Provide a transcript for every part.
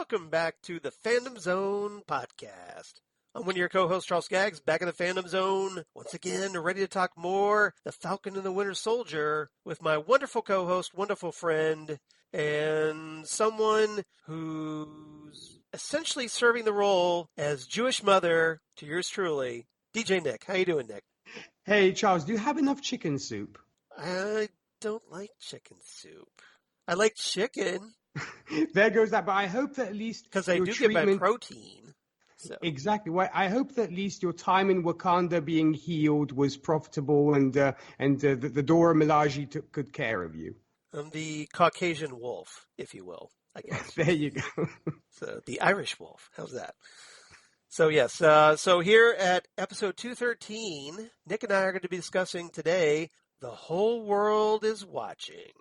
welcome back to the Fandom Zone podcast. I'm one of your co-hosts, Charles Skaggs, back in the Fandom Zone, once again, ready to talk more The Falcon and the Winter Soldier with my wonderful co-host, wonderful friend, and someone who's essentially serving the role as Jewish mother to yours truly, DJ Nick. How you doing, Nick? Hey, Charles, do you have enough chicken soup? I don't like chicken soup. I like chicken. There goes that, but I hope that at least because I do get my protein. So. Exactly. Well, I hope that at least your time in Wakanda being healed was profitable, and the Dora Milaje took good care of you. I'm the Caucasian wolf, if you will, I guess. There you go. So the Irish wolf. How's that? So yes. So here at episode 213, Nick and I are going to be discussing today The Whole World is Watching.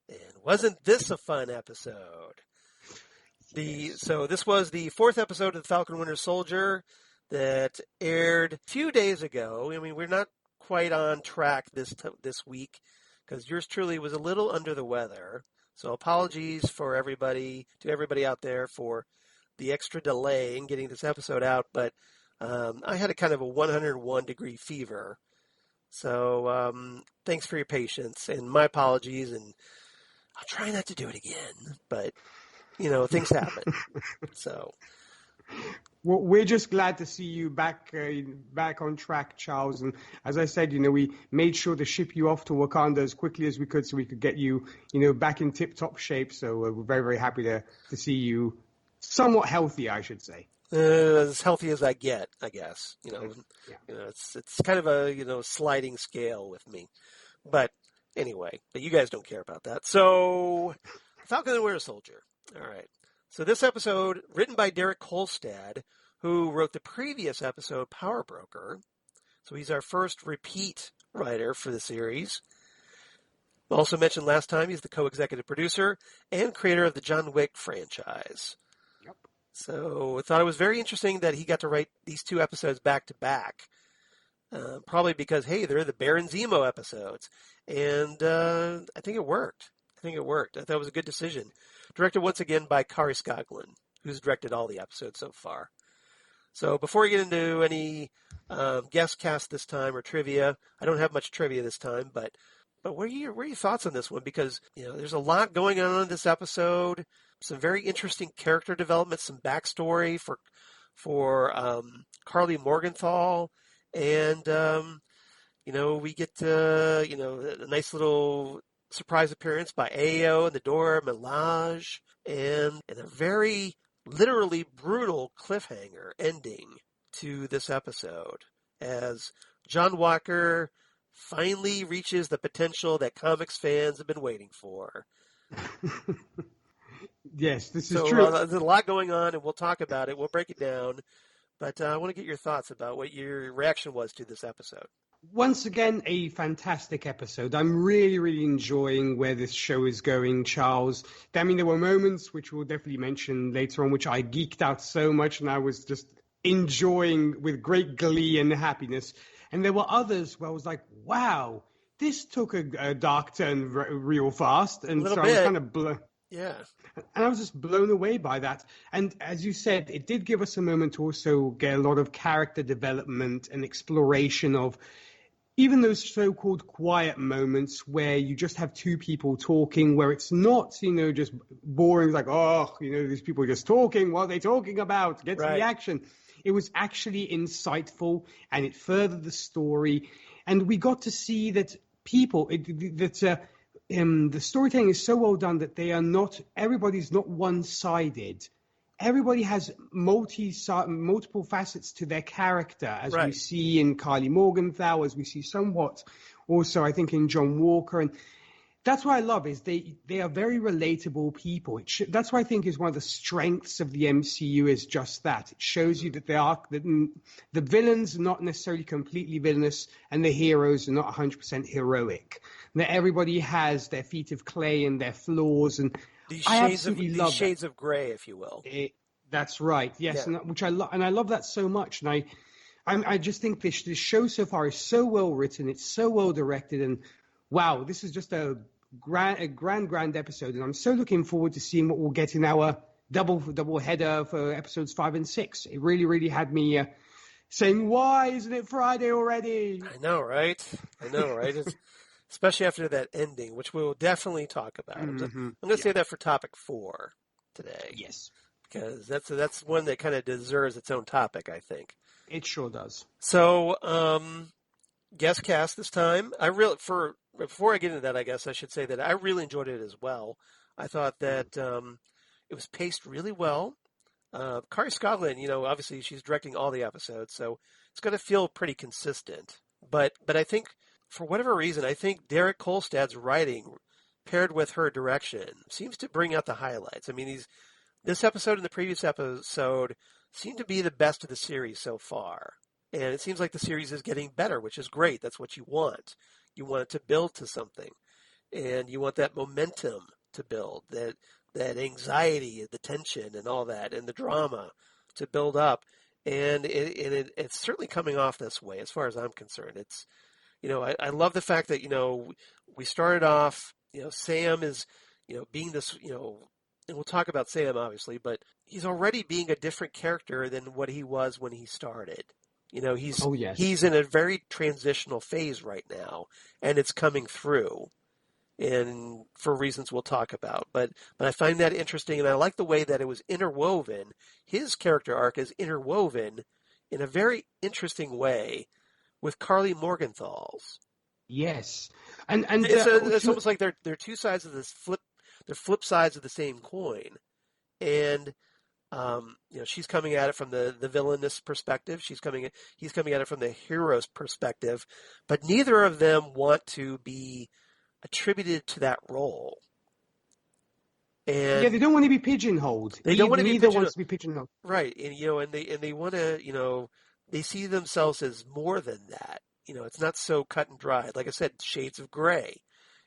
And wasn't this a fun episode? So this was the fourth episode of The Falcon Winter Soldier that aired a few days ago. I mean, we're not quite on track this week because yours truly was a little under the weather. So apologies to everybody out there for the extra delay in getting this episode out. But I had a kind of a 101-degree fever. So thanks for your patience and my apologies, and I'll try not to do it again, but, things happen. So, well, we're just glad to see you back on track, Charles. And as I said, we made sure to ship you off to Wakanda as quickly as we could so we could get you, back in tip-top shape. So we're very, very happy to see you somewhat healthy, I should say. As healthy as I get, I guess. It's kind of a, sliding scale with me. But anyway, but you guys don't care about that. So, Falcon and the Winter Soldier. All right. So this episode, written by Derek Kolstad, who wrote the previous episode, Power Broker. So he's our first repeat writer for the series. Also mentioned last time, he's the co-executive producer and creator of the John Wick franchise. Yep. So I thought it was very interesting that he got to write these two episodes back to back. Probably because, hey, they're the Baron Zemo episodes. And I think it worked. I thought it was a good decision. Directed once again by Kari Skogland, who's directed all the episodes so far. So before we get into any guest cast this time or trivia, I don't have much trivia this time, but what are your thoughts on this one? Because, there's a lot going on in this episode. Some very interesting character development, some backstory for Carly Morgenthau. And, we get, a nice little surprise appearance by Ayo and the Dora Milaje, and a very literally brutal cliffhanger ending to this episode as John Walker finally reaches the potential that comics fans have been waiting for. Yes, this is true. There's a lot going on, and we'll talk about it. We'll break it down. But I want to get your thoughts about what your reaction was to this episode. Once again, a fantastic episode. I'm really, really enjoying where this show is going, Charles. I mean, there were moments, which we'll definitely mention later on, which I geeked out so much, and I was just enjoying with great glee and happiness. And there were others where I was like, wow, this took a dark turn real fast. And so I was kind of blown. Yeah. And I was just blown away by that. And as you said, it did give us a moment to also get a lot of character development and exploration of even those so-called quiet moments where you just have two people talking, where it's not, just boring, like, these people are just talking. What are they talking about? Get to the action. It was actually insightful, and it furthered the story. And we got to see that the storytelling is so well done that everybody's not one-sided. Everybody has multiple facets to their character, as we see in Carly Morgenthau, as we see somewhat also, I think, in John Walker. And that's what I love, is they are very relatable people. That's what I think is one of the strengths of the MCU, is just that. It shows you that the villains are not necessarily completely villainous, and the heroes are not 100% heroic. And that everybody has their feet of clay and their flaws, and these shades of gray, if you will. That's right. Yes, yeah. And I love that so much. And I just think this show so far is so well written. It's so well directed, and wow, this is just a grand episode. And I'm so looking forward to seeing what we'll get in our double header for episodes 5 and 6. It really had me saying, "Why isn't it Friday already?" I know, right? Especially after that ending, which we will definitely talk about. I'm going to say that for topic 4 today. Yes, because that's one that kind of deserves its own topic, I think. It sure does. So, guest cast this time. Before I get into that, I guess I should say that I really enjoyed it as well. I thought that it was paced really well. Kari Scotland, obviously she's directing all the episodes, so it's going to feel pretty consistent. But I think, for whatever reason, I think Derek Kolstad's writing, paired with her direction, seems to bring out the highlights. I mean, this episode and the previous episode seem to be the best of the series so far. And it seems like the series is getting better, which is great. That's what you want. You want it to build to something. And you want that momentum to build, that anxiety, the tension and all that, and the drama to build up. And it's certainly coming off this way as far as I'm concerned. It's, I love the fact that, we started off, Sam is, being this, and we'll talk about Sam obviously, but he's already being a different character than what he was when he started. He's in a very transitional phase right now, and it's coming through, and for reasons we'll talk about. But I find that interesting, and I like the way that it was interwoven. His character arc is interwoven in a very interesting way with Carly Morgenthal's. Yes, and it's almost like they're two sides of this flip. They're flip sides of the same coin, and she's coming at it from the villainous perspective. He's coming at it from the hero's perspective, but neither of them want to be attributed to that role. And they don't want to be pigeonholed. Neither wants to be pigeonholed. Right, and they want to, they see themselves as more than that. It's not so cut and dry. Like I said, shades of gray.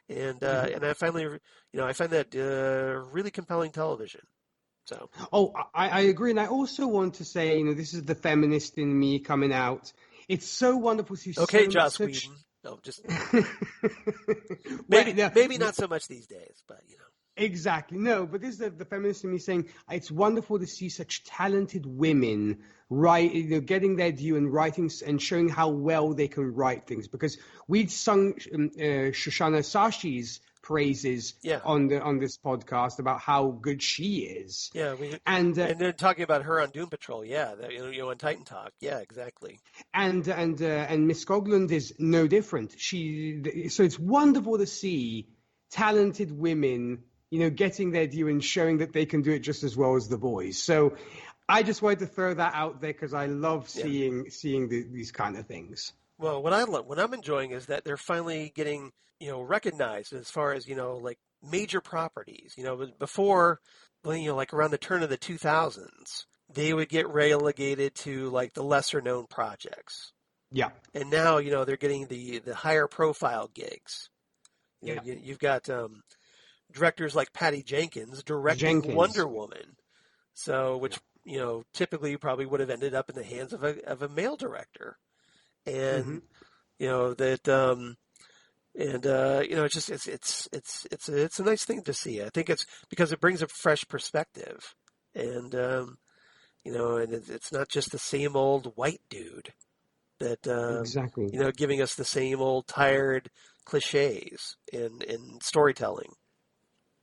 And I find that really compelling television. So. Oh, I agree, and I also want to say, this is the feminist in me coming out. It's so wonderful to see. Okay, Joss Whedon. No, just maybe not so much these days, but Exactly. No, but this is the feminist in me saying it's wonderful to see such talented women getting their due and writing and showing how well they can write things. Because we'd sung Shoshana Sashi's praises on this podcast about how good she is. Yeah, and then talking about her on Doom Patrol. Yeah, on Titan Talk. Yeah, exactly. And Miss Skoglund is no different. So it's wonderful to see talented women, getting their due and showing that they can do it just as well as the boys. So I just wanted to throw that out there because I love seeing these kind of things. Well, what I'm enjoying is that they're finally getting, recognized as far as, like major properties. Before, like around the turn of the 2000s, they would get relegated to like the lesser known projects. Yeah. And now, they're getting the higher profile gigs. You've got directors like Patty Jenkins directing Wonder Woman. So, which, typically probably would have ended up in the hands of a male director. And, it's a nice thing to see. I think it's because it brings a fresh perspective, and and it's not just the same old white dude that exactly giving us the same old tired cliches in storytelling.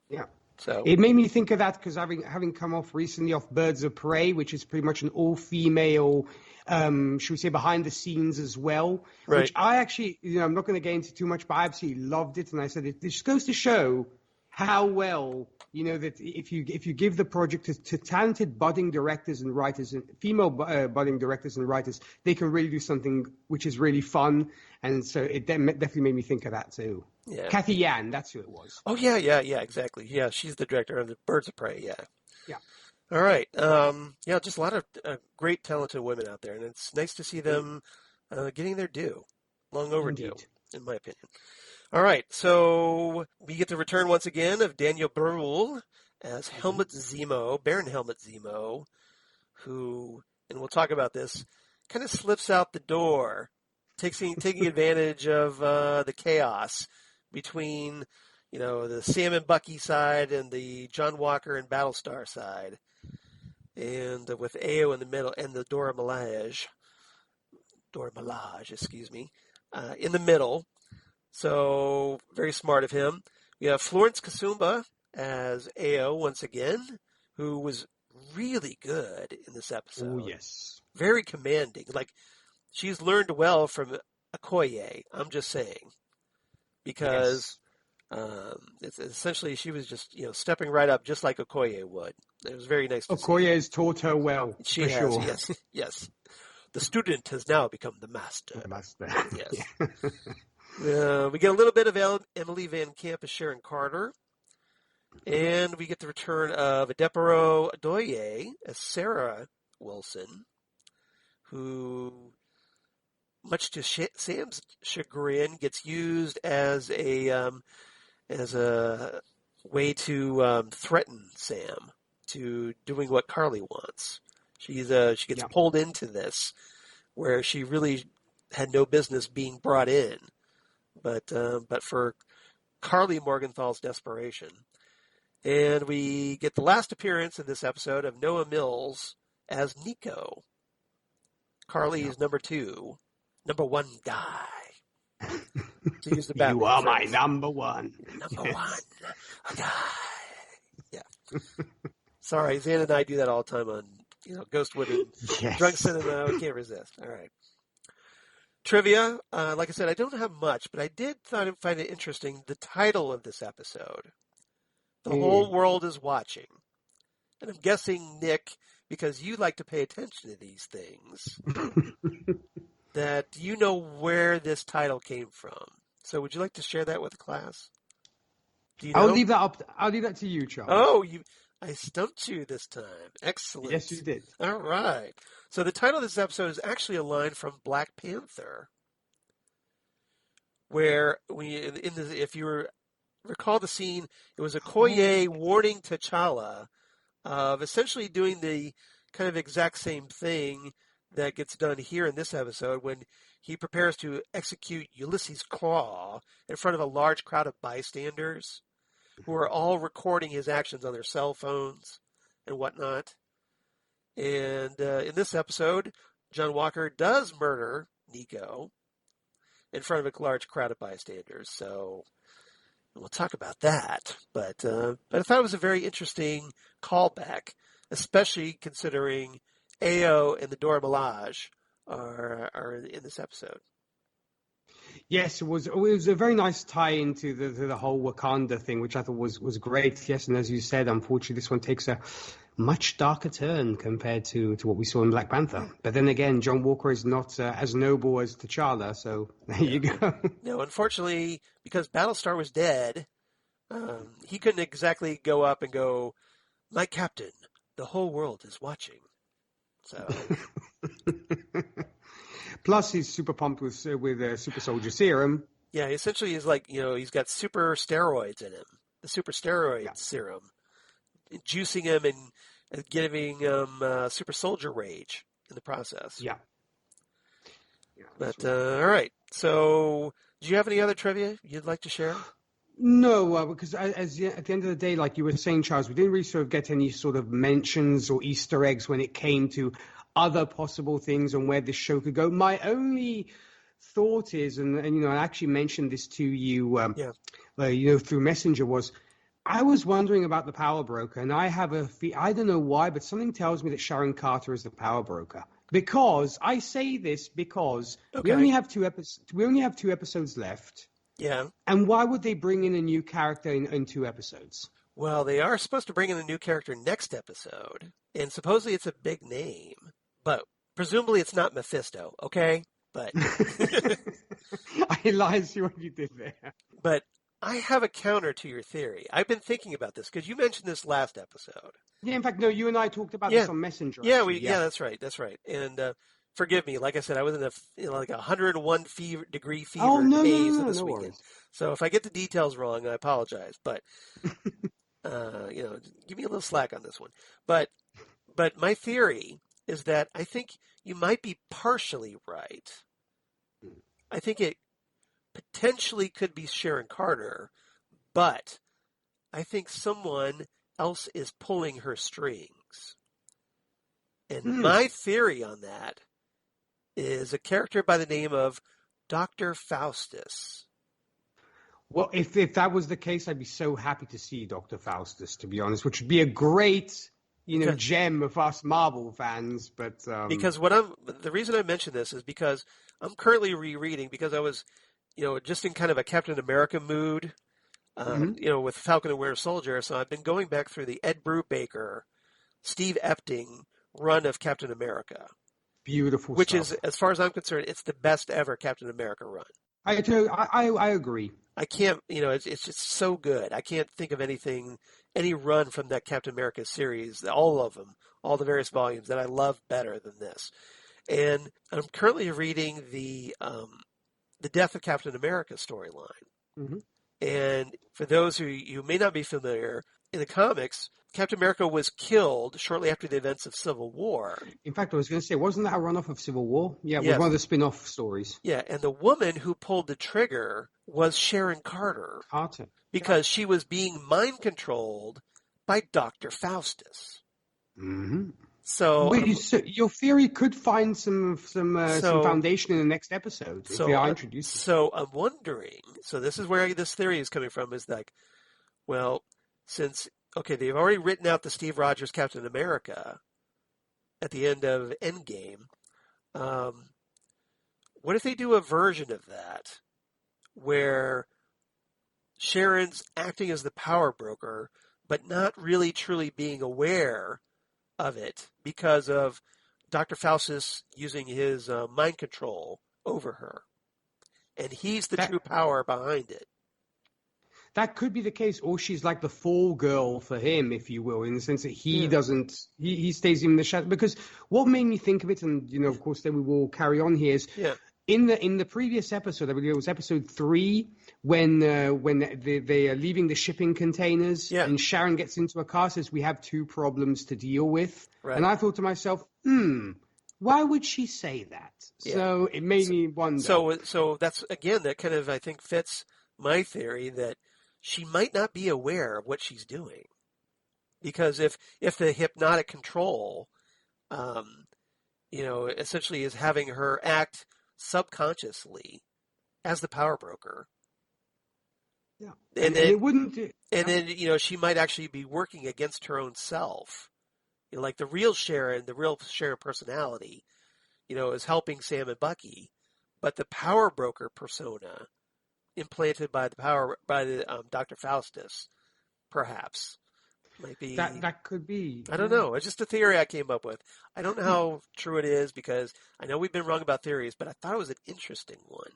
Yeah. So it made me think of that because having come off recently off Birds of Prey, which is pretty much an all-female, should we say, behind the scenes as well. Right. Which I actually, I'm not going to get into too much, but I absolutely loved it. And I said, it just goes to show how well, that if you give the project to talented budding directors and writers, and female budding directors and writers, they can really do something which is really fun. And so it definitely made me think of that too. Yeah. Kathy Yan, that's who it was. Oh, yeah, exactly. Yeah, she's the director of the Birds of Prey, yeah. Yeah. All right. Just a lot of great, talented women out there, and it's nice to see them getting their due. Long overdue, Indeed. In my opinion. All right, so we get the return once again of Daniel Brühl as Baron Helmut Zemo, who, and we'll talk about this, kind of slips out the door, taking advantage of the chaos between, the Sam and Bucky side and the John Walker and Battlestar side. and with Ao in the middle, and the Dora Milaje, excuse me, in the middle. So very smart of him. We have Florence Kasumba as Ao once again, who was really good in this episode. Oh, yes. Very commanding. Like, she's learned well from Okoye, I'm just saying. Because it's essentially she was just, stepping right up just like Okoye would. It was very nice to see. Okoye has taught her well, she for has, sure. yes. The student has now become the master. Yes. We get a little bit of Emily Van Camp as Sharon Carter. And we get the return of Adepero Adoye as Sarah Wilson, who, much to Sam's chagrin, gets used as a way to threaten Sam to doing what Carly wants. She gets pulled into this, where she really had no business being brought in, but for Carly Morgenthal's desperation. And we get the last appearance in this episode of Noah Mills as Nico, Carly's number one guy. To use the You are phrase. my number one. Number one guy. Yeah. Sorry, Zan and I do that all the time on Ghostwood and Drunk Cinema. We can't resist. All right. Trivia. Like I said, I don't have much, but I did find it interesting. The title of this episode. The whole world is watching. And I'm guessing, Nick, because you like to pay attention to these things, that you know where this title came from. So would you like to share that with the class? Do you know? I'll leave that to you, Charles. Oh, I stumped you this time. Excellent. Yes, you did. All right. So the title of this episode is actually a line from Black Panther, where if you recall the scene, it was Okoye warning T'Challa of essentially doing the kind of exact same thing that gets done here in this episode when he prepares to execute Ulysses Claw in front of a large crowd of bystanders who are all recording his actions on their cell phones and whatnot. And in this episode, John Walker does murder Nico in front of a large crowd of bystanders. So we'll talk about that. But I thought it was a very interesting callback, especially considering Ao and the Dora Milaje are in this episode. Yes, it was a very nice tie into the whole Wakanda thing, which I thought was great. Yes, and as you said, unfortunately, this one takes a much darker turn compared to what we saw in Black Panther. But then again, John Walker is not as noble as T'Challa, so there you go. No, unfortunately, because Battlestar was dead, he couldn't exactly go up and go, "My captain, the whole world is watching." So. Plus, he's super pumped with super soldier serum. Yeah, essentially he's like, he's got super steroids in him, the super steroid serum, juicing him and giving him super soldier rage in the process. Yeah. But, all right. So, do you have any other trivia you'd like to share? No, because at the end of the day, like you were saying, Charles, we didn't really sort of get any sort of mentions or Easter eggs when it came to other possible things on where this show could go. My only thought is, and I actually mentioned this to you, through Messenger, was I was wondering about the power broker, and I have I don't know why, but something tells me that Sharon Carter is the power broker. Because I say this because we only have two episodes left. Yeah. And why would they bring in a new character in 2 episodes? Well, they are supposed to bring in a new character next episode, and supposedly it's a big name. But presumably it's not Mephisto, okay? But I realize what you did there. But I have a counter to your theory. I've been thinking about this because you mentioned this last episode. Yeah, in fact, no, you and I talked about this on Messenger. Yeah, that's right. And forgive me, like I said, I was in like 101 degree fever days this weekend. Worries. So if I get the details wrong, I apologize. But give me a little slack on this one. But my theory is that I think you might be partially right. I think it potentially could be Sharon Carter, but I think someone else is pulling her strings. And my theory on that is a character by the name of Dr. Faustus. Well, if that was the case, I'd be so happy to see Dr. Faustus, to be honest, which would be a great, gem of us Marvel fans. But because the reason I mention this is because I'm currently rereading, because I was, just in kind of a Captain America mood, with Falcon and Winter Soldier. So I've been going back through the Ed Brubaker, Steve Epting run of Captain America. Beautiful which stuff. is, as far as I'm concerned, it's the best ever Captain America run. I agree. I can't, it's just so good. I can't think of any run from that Captain America series, all of them, all the various volumes that I love better than this. And I'm currently reading the Death of Captain America storyline. Mm-hmm. And for those who you may not be familiar, in the comics, Captain America was killed shortly after the events of Civil War. In fact, I was going to say, wasn't that a runoff of Civil War? Yeah, it Yes. was one of the spin-off stories. Yeah, and the woman who pulled the trigger was Sharon Carter. Because she was being mind controlled by Dr. Faustus. Mm-hmm. So your theory could find some foundation in the next episode if they are introduced. So I'm wondering. So this is where this theory is coming from. Is like, well, since they've already written out the Steve Rogers Captain America at the end of Endgame. What if they do a version of that where Sharon's acting as the power broker, but not really truly being aware of it because of Dr. Faustus using his mind control over her. And he's the true power behind it. That could be the case, or she's like the fall girl for him, if you will, in the sense that he doesn't, he stays in the shadow. Because what made me think of it, and of course, then we will carry on here, is in the previous episode, I believe it was episode 3, when they are leaving the shipping containers, and Sharon gets into a car, says we have 2 problems to deal with, and I thought to myself, why would she say that? So it made me wonder. So that's again that kind of I think fits my theory that she might not be aware of what she's doing, because if the hypnotic control, essentially is having her act subconsciously as the power broker. Yeah, and then, it wouldn't. And then she might actually be working against her own self. Like the real Sharon personality, is helping Sam and Bucky, but the power broker persona implanted by Dr. Faustus, perhaps, might be that could be. I don't know. It's just a theory I came up with. I don't know how true it is, because I know we've been wrong about theories, but I thought it was an interesting one.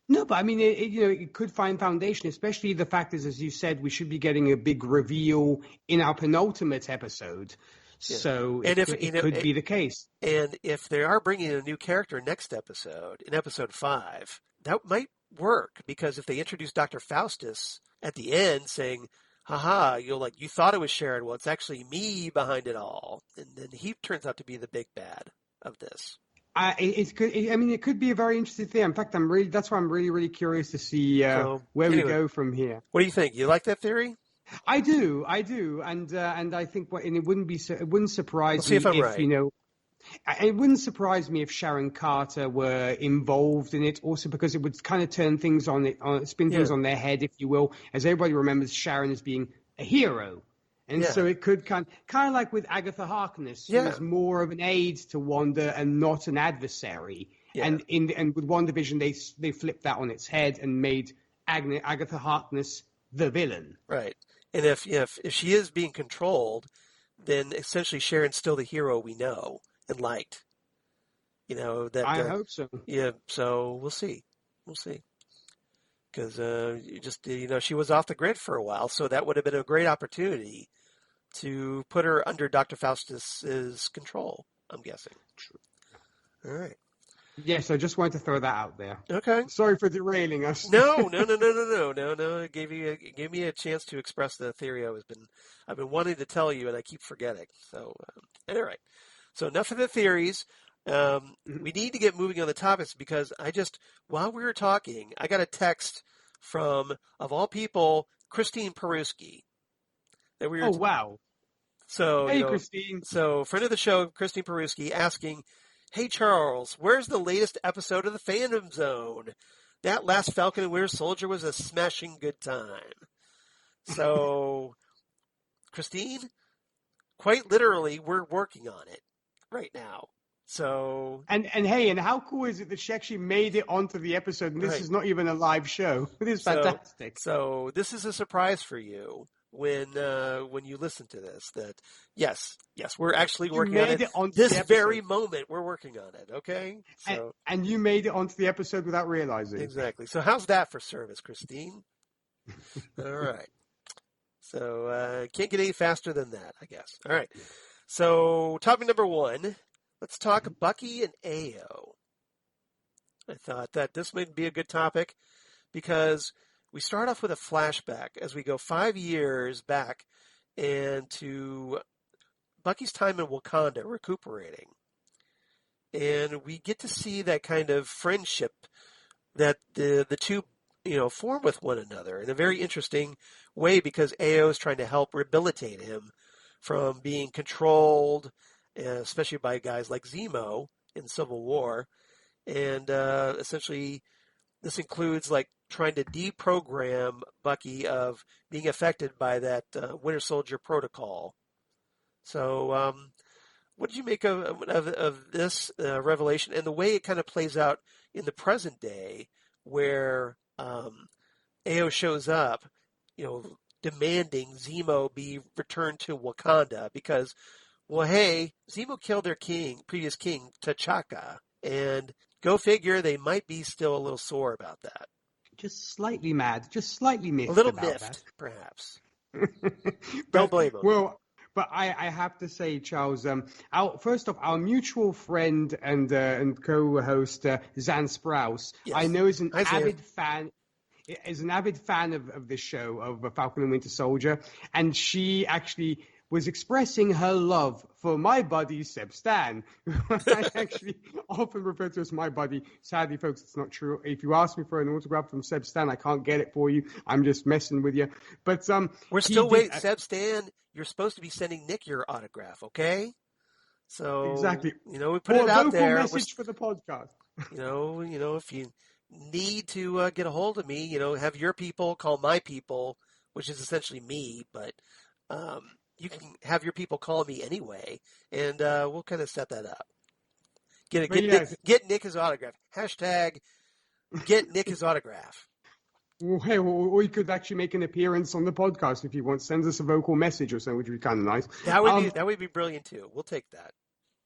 No, but I mean, it could find foundation, especially the fact is, as you said, we should be getting a big reveal in our penultimate episode. Yeah. So it could be the case. And if they are bringing a new character next episode, in episode 5, that might work, because if they introduce Dr. Faustus at the end saying, haha, you thought it was Sharon, well, it's actually me behind it all. And then he turns out to be the big bad of this. It could be a very interesting thing. In fact, that's why I'm really, really curious to see where we go from here. What do you think? You like that theory? I do, and I think it wouldn't surprise me if I'm right. It wouldn't surprise me if Sharon Carter were involved in it, also because it would kind of turn things spin things on their head, if you will, as everybody remembers Sharon as being a hero. And so it could kind of like with Agatha Harkness, who was more of an aide to Wanda and not an adversary. Yeah. And with WandaVision, they flipped that on its head and made Agatha Harkness the villain. Right. And if she is being controlled, then essentially Sharon's still the hero we know and liked. I hope so. Yeah. So we'll see. Because she was off the grid for a while, so that would have been a great opportunity to put her under Dr. Faustus's control, I'm guessing. True. All right. Yes, I just wanted to throw that out there. Okay. Sorry for derailing us. No. It gave me a chance to express the theory I've been wanting to tell you, and I keep forgetting. So, anyway. So enough of the theories. We need to get moving on the topics, because while we were talking, I got a text from, of all people, Christine Peruski. Wow. So, Hey, Christine. so friend of the show, Christine Peruski, asking, "Hey Charles, where's the latest episode of the Fandom Zone? That last Falcon and Winter Soldier was a smashing good time." So, Christine, quite literally, we're working on it right now. So and hey, and how cool is it that she actually made it onto the episode, and this is not even a live show? It is fantastic. So this is a surprise for you when you listen to this. That yes, we're actually working on it. This very moment, we're working on it. Okay, so and you made it onto the episode without realizing. Exactly. So how's that for service, Christine? All right. So can't get any faster than that, I guess. All right. So topic number 1. Let's talk Bucky and Ao. I thought that this might be a good topic because we start off with a flashback as we go 5 years back and to Bucky's time in Wakanda recuperating. And we get to see that kind of friendship that the two, form with one another in a very interesting way because Ao is trying to help rehabilitate him from being controlled, especially by guys like Zemo in Civil War. And essentially, this includes like trying to deprogram Bucky of being affected by that Winter Soldier protocol. So, what did you make of this revelation and the way it kind of plays out in the present day, where Ao shows up, demanding Zemo be returned to Wakanda because, well, hey, Zemo killed their previous king, T'Chaka, and go figure, they might be still a little sore about that. Just slightly mad, just slightly miffed. A little about miffed, that. Perhaps. Don't blame him. Well, but I have to say, Charles, first off, our mutual friend and co-host Zan Sprouse, yes. I know is an avid fan. Is an avid fan of this show, of Falcon and Winter Soldier, and she actually was expressing her love for my buddy, Sebastian. I actually often refer to as my buddy. Sadly, folks, it's not true. If you ask me for an autograph from Sebastian, I can't get it for you. I'm just messing with you. But we're still waiting. Sebastian, you're supposed to be sending Nick your autograph, okay? So exactly. We put it out there. Message for the podcast. If you need to get a hold of me, have your people call my people, which is essentially me, but you can have your people call me anyway, and we'll kind of set that up. Get Nick his autograph. Hashtag get Nick his autograph. Well, hey, or you could actually make an appearance on the podcast if you want. Send us a vocal message or something, which would be kind of nice. That would be brilliant too. We'll take that.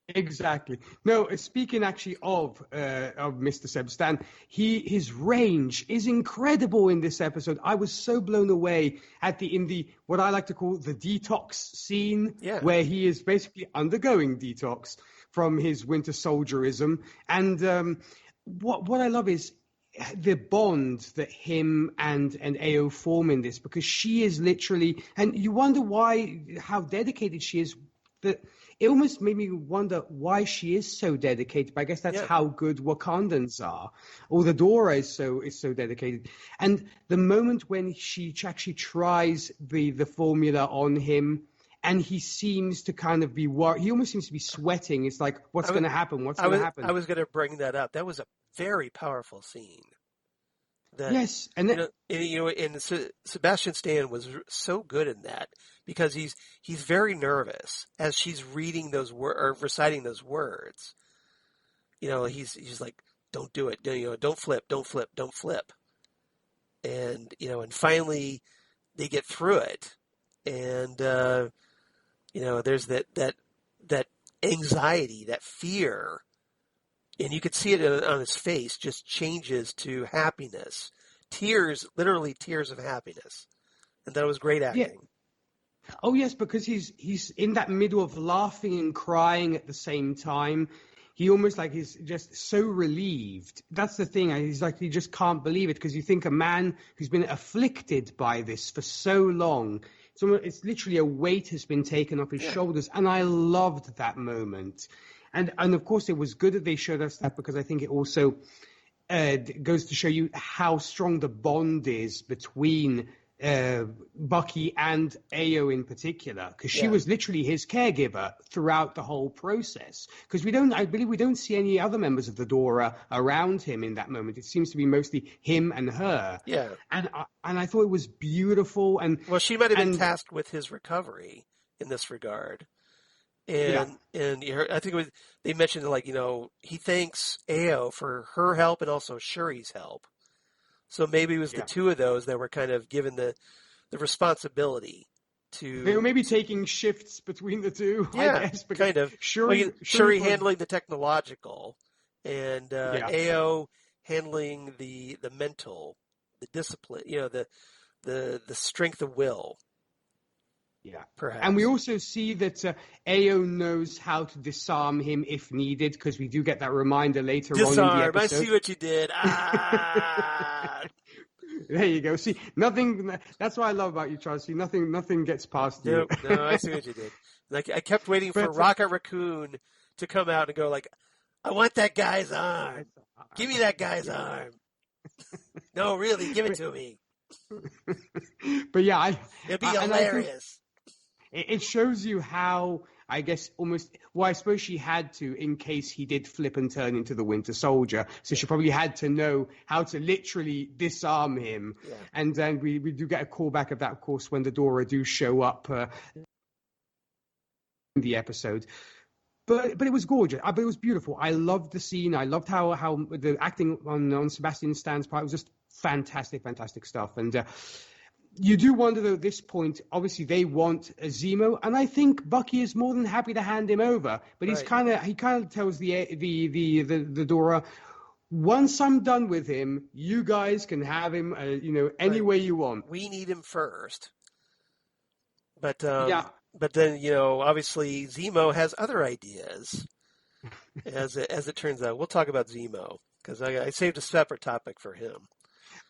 Exactly. No, speaking actually of Mr. Sebastian, his range is incredible in this episode. I was so blown away in the what I like to call the detox scene, where he is basically undergoing detox from his Winter Soldierism. And what I love is the bond that him and Ao form in this, because she is literally, and you wonder how dedicated she is. That it almost made me wonder why she is so dedicated. But I guess that's how good Wakandans are. Or the Dora is so dedicated. And the moment when she actually tries the formula on him, and he seems to kind of be worried. He almost seems to be sweating. It's like, what's going to happen? What's going to happen? I was going to bring that up. That was a very powerful scene. Yes, and then, and Sebastian Stan was so good in that because he's very nervous as she's reading those or reciting those words. He's like, don't do it, don't flip, and and finally they get through it, and there's that anxiety, that fear. And you could see it on his face, just changes to happiness. Tears, literally tears of happiness. And that was great acting. Yeah. Oh, yes, because he's in that middle of laughing and crying at the same time. He almost is just so relieved. That's the thing. He's like, he just can't believe it, because you think a man who's been afflicted by this for so long, it's literally a weight has been taken off his shoulders. And I loved that moment. And of course, it was good that they showed us that, because I think it also goes to show you how strong the bond is between Bucky and Ao in particular, because she Yeah. was literally his caregiver throughout the whole process. Because I believe we don't see any other members of the Dora around him in that moment. It seems to be mostly him and her. Yeah. And I thought it was beautiful. Well, she might have been And tasked with his recovery in this regard. yeah, And I think they mentioned, like, he thanks Ao for her help and also Shuri's help. So maybe it was the two of those that were kind of given the responsibility to. They were maybe taking shifts between the two, Yeah, I guess. kind of. Shuri handling the technological, and Ao handling the mental, the discipline, the strength of will. Yeah, perhaps. And we also see that Ao knows how to disarm him if needed, because we do get that reminder later on in the episode. I see what you did. Ah! There you go. See, nothing. That's what I love about you, Charles. See, nothing gets past you. No, I see what you did. Like, I kept waiting for Rocket Raccoon to come out and go, like, I want that guy's arm. Give me that guy's arm. No, really, give it to me. But yeah, it'd be hilarious. It shows you how, I guess, I suppose she had to, in case he did flip and turn into the Winter Soldier. So she probably had to know how to literally disarm him. Yeah. And then we do get a callback of that, of course, when the Dora do show up in the episode. But it was gorgeous. But it was beautiful. I loved the scene. I loved how the acting on Sebastian Stan's part was just fantastic stuff. And you do wonder, though, at this point, obviously they want a Zemo, and I think Bucky is more than happy to hand him over. But he kind of tells the Dora, once I'm done with him, you guys can have him, any way you want. We need him first. But But then, obviously Zemo has other ideas. As it turns out, we'll talk about Zemo because I saved a separate topic for him.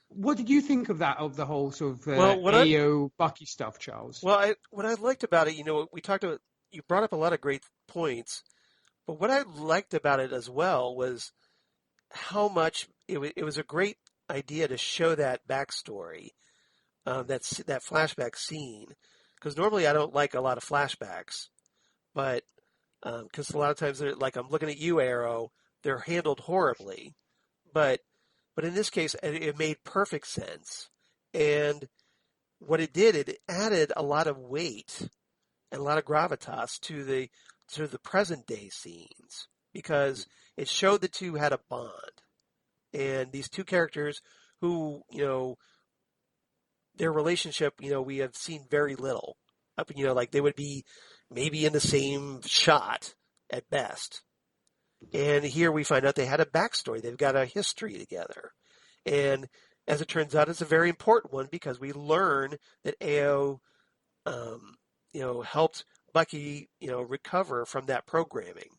What did you think of that, of the whole sort of AO Bucky stuff, Charles? Well, what I liked about it, we talked about, you brought up a lot of great points, but what I liked about it as well was how much it was a great idea to show that backstory, that flashback scene, because normally I don't like a lot of flashbacks, but because a lot of times they're like, I'm looking at you, Arrow, they're handled horribly, but in this case, it made perfect sense. And what it did, it added a lot of weight and a lot of gravitas to the present day scenes, because it showed the two had a bond. And these two characters who, their relationship, we have seen very little. Like they would be maybe in the same shot at best. And here we find out they had a backstory. They've got a history together. And as it turns out, it's a very important one, because we learn that AO, helped Bucky, recover from that programming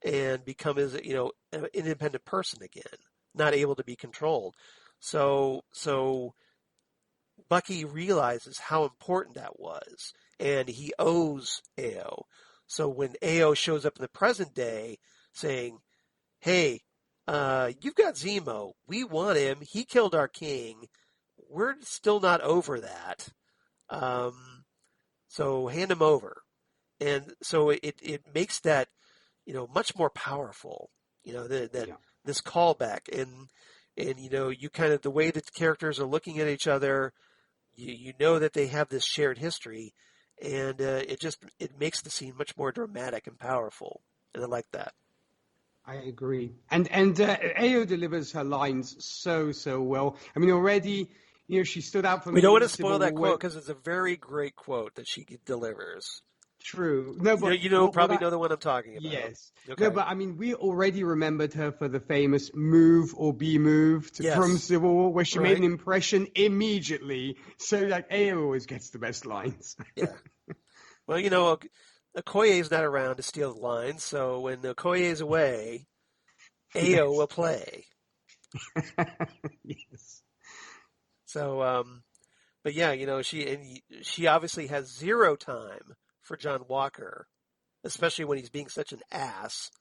and become an independent person again, not able to be controlled. So Bucky realizes how important that was, and he owes AO. So when AO shows up in the present day saying, hey, you've got Zemo. We want him. He killed our king. We're still not over that. So hand him over. And so it makes that, much more powerful, this callback. And you kind of, the way that the characters are looking at each other, you know that they have this shared history, and it makes the scene much more dramatic and powerful. And I like that. I agree. And AO delivers her lines so well. I mean, already, she stood out for me. We don't want to spoil that quote, because it's a very great quote that she delivers. True. No, but probably know the one I'm talking about. Yes. Okay. No, but I mean, we already remembered her for the famous "move or be moved" from Civil War, where she made an impression immediately. So, like, AO always gets the best lines. Yeah. Well, Okoye's not around to steal the lines, so when Okoye's away, AO will play. Yes. So, but yeah, she obviously has zero time for John Walker, especially when he's being such an ass.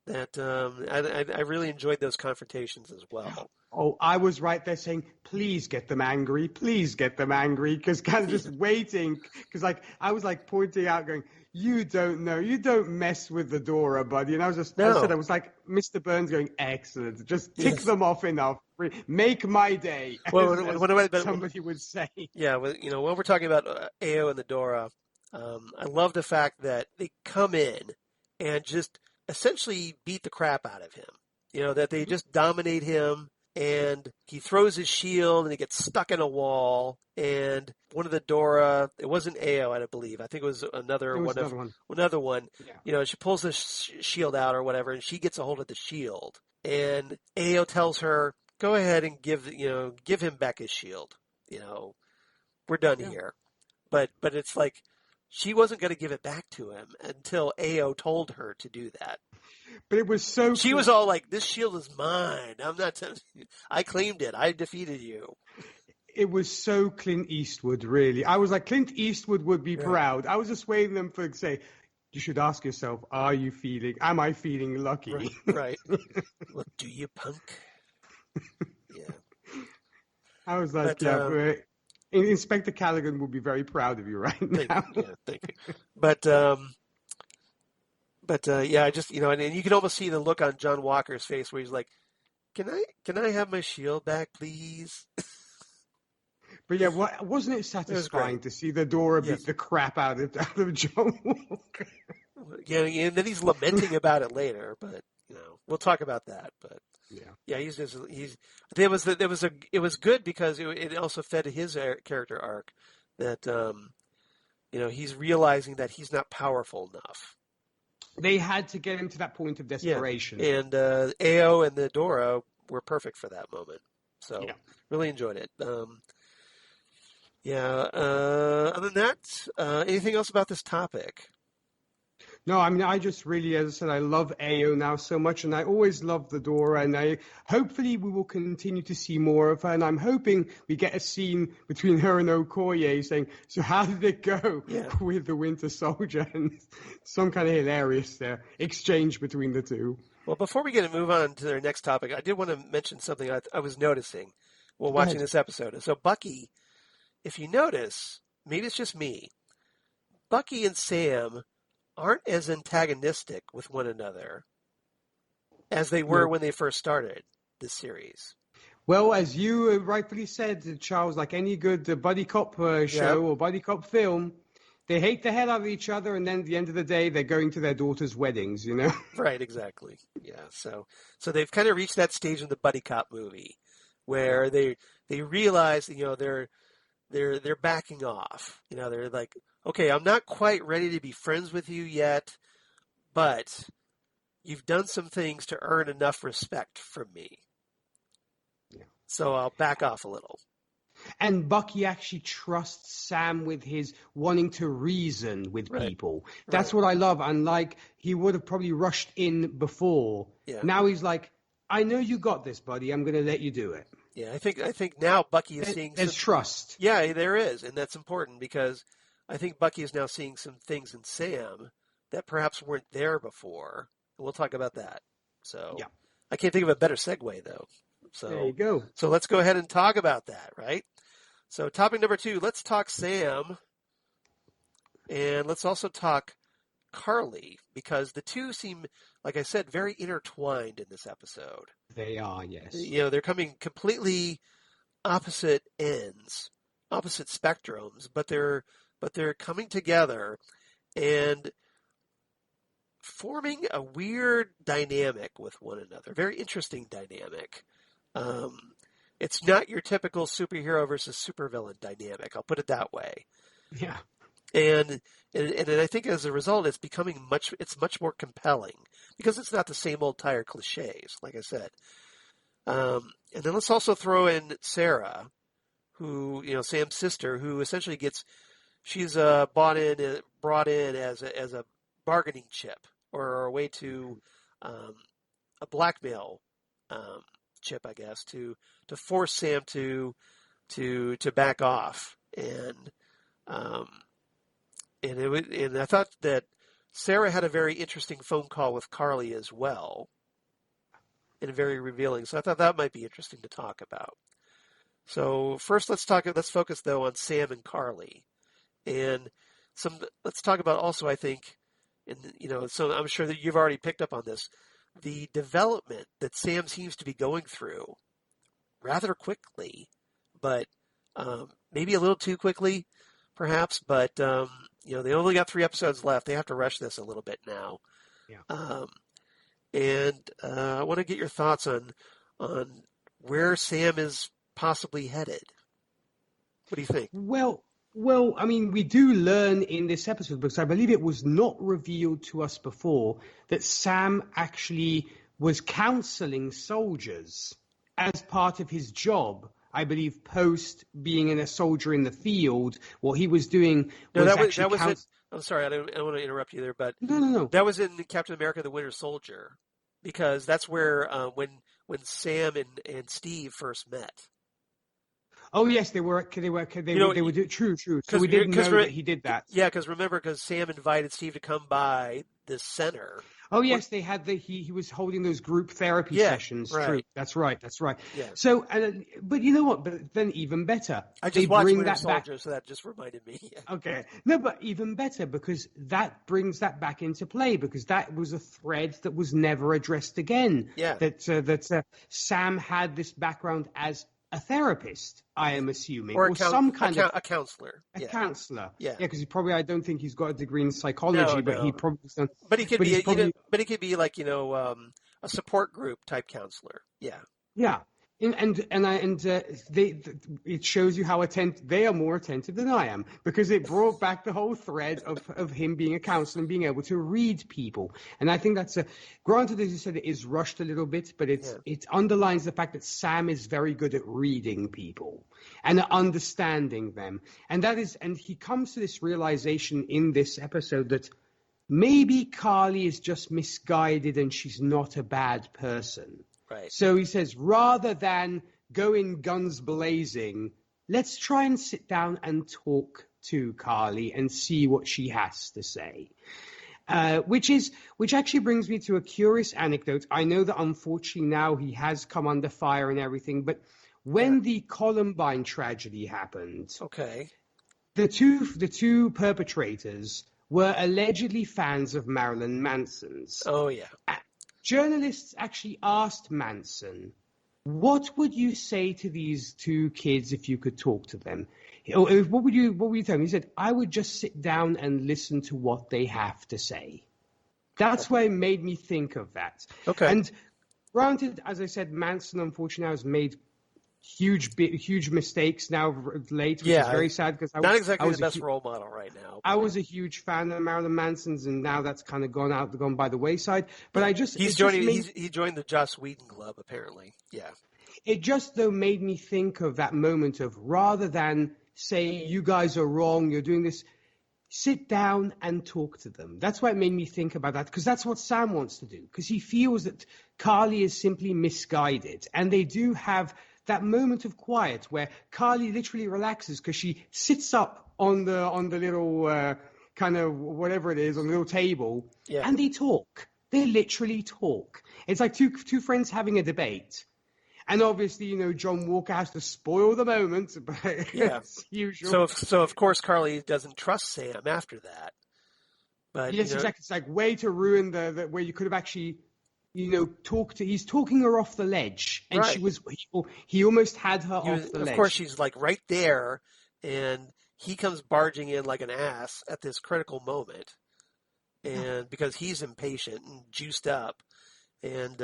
that I really enjoyed those confrontations as well. Oh, I was right there saying, please get them angry, because kind of just waiting, because like I was like pointing out, going, you don't know, you don't mess with the Dora, buddy. And I was like Mr. Burns going, excellent, just tick them off enough, make my day, as somebody would say. Yeah, well, when we're talking about Ao and the Dora, I love the fact that they come in and just essentially beat the crap out of him. That they just dominate him. And he throws his shield and he gets stuck in a wall. And one of the Dora, it wasn't Ao, I believe. I think it was another one. Yeah. She pulls the shield out or whatever, and she gets a hold of the shield. And Ao tells her, "Go ahead and give him back his shield. We're done here." But it's like she wasn't going to give it back to him until Ao told her to do that. But it was so. She was all like, "This shield is mine. I'm not. I claimed it. I defeated you." It was so Clint Eastwood, really. I was like, Clint Eastwood would be proud. I was just waiting them for say, you should ask yourself, am I feeling lucky? Right. Well, do you, punk? Yeah. I was like, Inspector Callaghan would be very proud of you right now. Thank you. But I just and you can almost see the look on John Walker's face where he's like, "Can I have my shield back, please?" But yeah, wasn't it satisfying to see the Dora beat the crap out of John Walker? Yeah, and then he's lamenting about it later. But we'll talk about that. But it was good because it also fed his character arc that he's realizing that he's not powerful enough. They had to get him to that point of desperation. Yeah. And Ao and the Dora were perfect for that moment. So really enjoyed it. Other than that, anything else about this topic? No, I mean, I just really, as I said, I love Ao now so much, and I always loved the Dora, and hopefully we will continue to see more of her, and I'm hoping we get a scene between her and Okoye saying, so how did it go with the Winter Soldier? And some kind of hilarious exchange between the two. Well, before we move on to their next topic, I did want to mention something I was noticing while watching this episode. So Bucky, if you notice, maybe it's just me, Bucky and Sam aren't as antagonistic with one another as they were when they first started this series. Well, as you rightfully said, Charles, like any good buddy cop show or buddy cop film, they hate the hell out of each other, and then at the end of the day, they're going to their daughter's weddings, Right, exactly. Yeah, so they've kind of reached that stage in the buddy cop movie where they realize, they're backing off. They're like, okay, I'm not quite ready to be friends with you yet, but you've done some things to earn enough respect from me. Yeah. So I'll back off a little. And Bucky actually trusts Sam with his wanting to reason with people. That's what I love. Unlike he would have probably rushed in before. Yeah. Now he's like, I know you got this, buddy. I'm going to let you do it. Yeah, I think now Bucky is seeing there's trust. Yeah, there is, and that's important because I think Bucky is now seeing some things in Sam that perhaps weren't there before. And we'll talk about that. So I can't think of a better segue, though. So there you go. So let's go ahead and talk about that, right? So topic number 2, let's talk Sam. And let's also talk Carly, because the two seem, like I said, very intertwined in this episode. They are, yes. They're coming completely opposite ends, opposite spectrums, but they're coming together and forming a weird dynamic with one another, very interesting dynamic. It's not your typical superhero versus supervillain dynamic, I'll put it that way. Yeah. And I think as a result, it's becoming much more compelling because it's not the same old tired cliches, like I said. And then let's also throw in Sarah, who, Sam's sister, who essentially she's brought in as a bargaining chip or a way to a blackmail chip, I guess, to force Sam to back off. And I thought that Sarah had a very interesting phone call with Carly as well, and very revealing. So I thought that might be interesting to talk about. So first, let's focus though on Sam and Carly, and let's talk about also, I think, and so I'm sure that you've already picked up on this, the development that Sam seems to be going through rather quickly, but maybe a little too quickly, perhaps. But they only got 3 episodes left. They have to rush this a little bit now. Yeah. And I want to get your thoughts on where Sam is possibly headed. What do you think? Well, I mean, we do learn in this episode, because I believe it was not revealed to us before, that Sam actually was counseling soldiers as part of his job. I believe post being a soldier in the field, what he was doing was I'm sorry, I don't want to interrupt you there, but no. That was in Captain America: The Winter Soldier, because that's where when Sam and Steve first met. Oh yes, they were true. So we didn't know that he did that. Yeah, because Sam invited Steve to come by this center. Oh yes, they had he was holding those group therapy sessions. Right. True, that's right. Yeah. So, but you know what? But then even better, I just watched Winter Soldier, so that just reminded me. Okay, no, but even better, because that brings that back into play, because that was a thread that was never addressed again. Yeah. That Sam had this background as a therapist, I am assuming, or some kind of a counselor. A counselor. Yeah. Because I don't think he's got a degree in psychology, but he probably. But he could be like a support group type counselor. Yeah. Yeah. It shows you how they are more attentive than I am, because it brought back the whole thread of him being a counselor and being able to read people. And I think that's granted, as you said, it is rushed a little bit, but it underlines the fact that Sam is very good at reading people and understanding them. And he comes to this realization in this episode that maybe Carly is just misguided and she's not a bad person. Right. So he says, rather than go in guns blazing, let's try and sit down and talk to Carly and see what she has to say. Which actually brings me to a curious anecdote. I know that unfortunately now he has come under fire and everything, but when the Columbine tragedy happened, the two perpetrators were allegedly fans of Marilyn Manson's. Oh yeah. Journalists actually asked Manson, what would you say to these 2 kids if you could talk to them? What would you tell them? He said, I would just sit down and listen to what they have to say. That's why it made me think of that. Okay. And granted, as I said, Manson unfortunately has made huge mistakes now late, which is very sad, because not exactly the best role model right now. I was a huge fan of Marilyn Manson's, and now that's kind of gone by the wayside. But he joined the Joss Whedon Club apparently. Yeah. It just made me think of that moment of, rather than say you guys are wrong, you're doing this, sit down and talk to them. That's why it made me think about that, because that's what Sam wants to do, because he feels that Carly is simply misguided, and they do have that moment of quiet where Carly literally relaxes because she sits up on the little kind of whatever it is on the little table, and they talk. They literally talk. It's like two friends having a debate. And obviously, John Walker has to spoil the moment, but it's usual. So of course Carly doesn't trust Sam after that. But yes, exactly. It's like way to ruin the where you could have actually he's talking her off the ledge, and he almost had her off the ledge. Of course, she's like right there, and he comes barging in like an ass at this critical moment, and because he's impatient and juiced up, and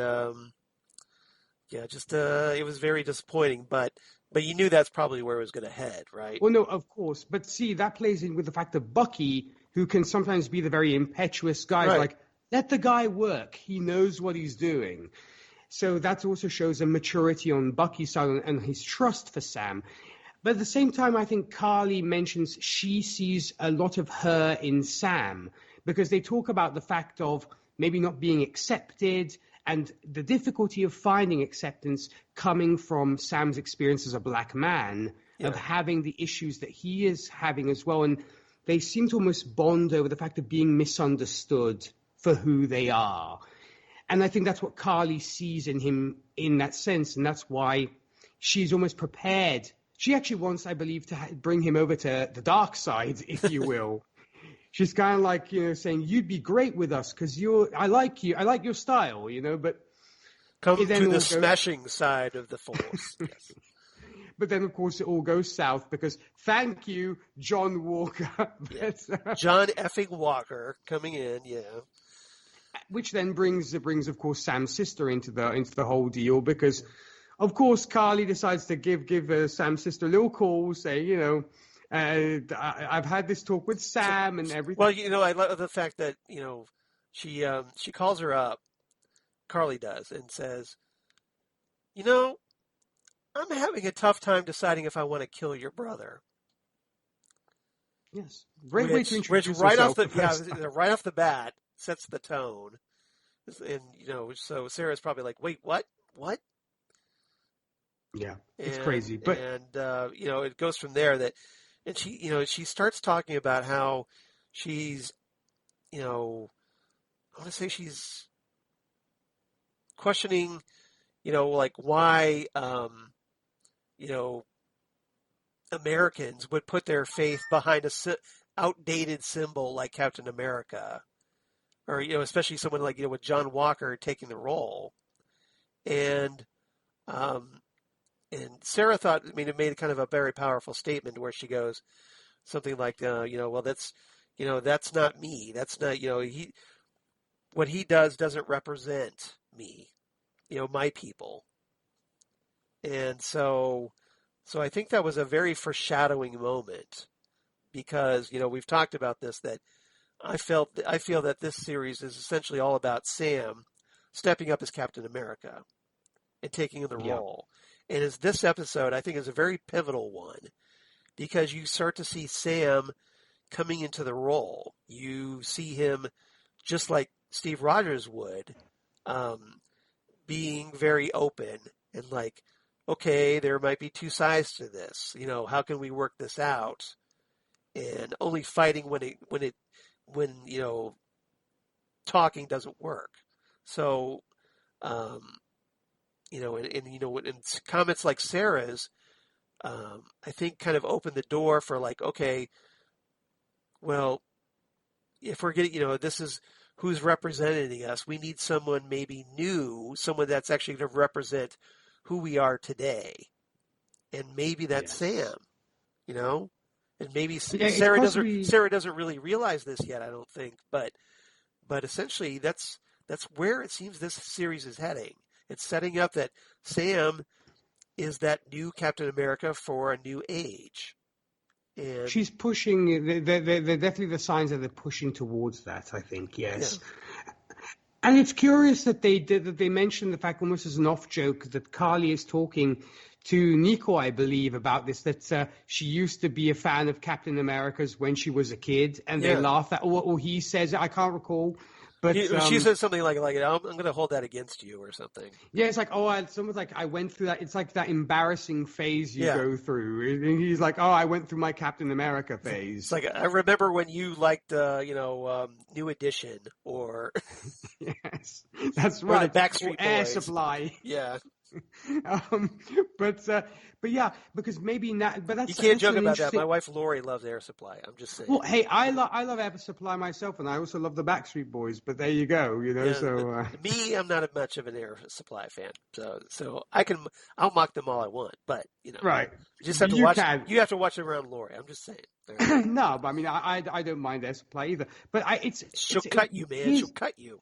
it was very disappointing, but you knew that's probably where it was going to head, right? Well, no, of course, but see, that plays in with the fact that Bucky, who can sometimes be the very impetuous guy, is like, let the guy work. He knows what he's doing. So that also shows a maturity on Bucky's side and his trust for Sam. But at the same time, I think Carly mentions she sees a lot of her in Sam, because they talk about the fact of maybe not being accepted and the difficulty of finding acceptance coming from Sam's experience as a black man, of having the issues that he is having as well. And they seem to almost bond over the fact of being misunderstood for who they are. And I think that's what Carly sees in him in that sense, and that's why she's almost prepared. She actually wants, I believe, to bring him over to the dark side, if you will. She's kind of like, saying, you'd be great with us because I like you. I like your style, but... Come to the smashing side of the Force. Yes. But then, of course, it all goes south because thank you, John Walker. John effing Walker coming in, yeah. Which then brings, of course, Sam's sister into the whole deal because, of course, Carly decides to give Sam's sister a little call, say, I've had this talk with Sam and everything. Well, I love the fact that, she calls her up, Carly does, and says, I'm having a tough time deciding if I want to kill your brother. Yes. Great way to introduce which right yourself. right off the bat sets the tone. And, so Sarah's probably like, wait, what? What? Yeah, it's crazy. But it goes from there and she starts talking about how she's, I want to say she's questioning, like why, Americans would put their faith behind a outdated symbol like Captain America, or especially someone like with John Walker taking the role, and Sarah thought, it made kind of a very powerful statement where she goes something like, well, that's not me, that's not, what he doesn't represent me, my people, and so I think that was a very foreshadowing moment because, we've talked about this, that I feel that this series is essentially all about Sam stepping up as Captain America and taking the role. And as this episode, I think, is a very pivotal one because you start to see Sam coming into the role. You see him just like Steve Rogers would, being very open and like, okay, there might be two sides to this. How can we work this out? And only fighting when talking doesn't work. So, and comments like Sarah's, I think kind of opened the door for like, okay, well, if we're getting, this is who's representing us. We need someone maybe new, someone that's actually going to represent who we are today. And maybe that's Sam, and maybe Sarah doesn't really realize this yet, I don't think, but essentially that's where it seems this series is heading. It's setting up that Sam is that new Captain America for a new age. And she's pushing, they're definitely the signs that they're pushing towards that, I think, yes. Yeah. And it's curious that they mentioned the fact, almost as an off joke, that Carly is talking to Nico, I believe, about this, that she used to be a fan of Captain America's when she was a kid, and they laugh at, or he says, I can't recall. But she says something like I'm going to hold that against you or something. Yeah, it's like, someone's like, I went through that. It's like that embarrassing phase you go through. And he's like, I went through my Captain America phase. It's like, I remember when you liked, New Edition or... Yes, that's right. Or the Backstreet Boys. Air Supply. Yeah. But yeah, because maybe not. But that's, you can't joke about that. My wife Lori loves Air Supply. I'm just saying. Well, hey, I love Air Supply myself, and I also love the Backstreet Boys. But there you go, So me, I'm not much of an Air Supply fan, so I'll mock them all I want, but right. You just have to watch. You have to watch it around Lori. I'm just saying. No, but I mean, I don't mind Air Supply either. But she'll cut you, man. She'll cut you.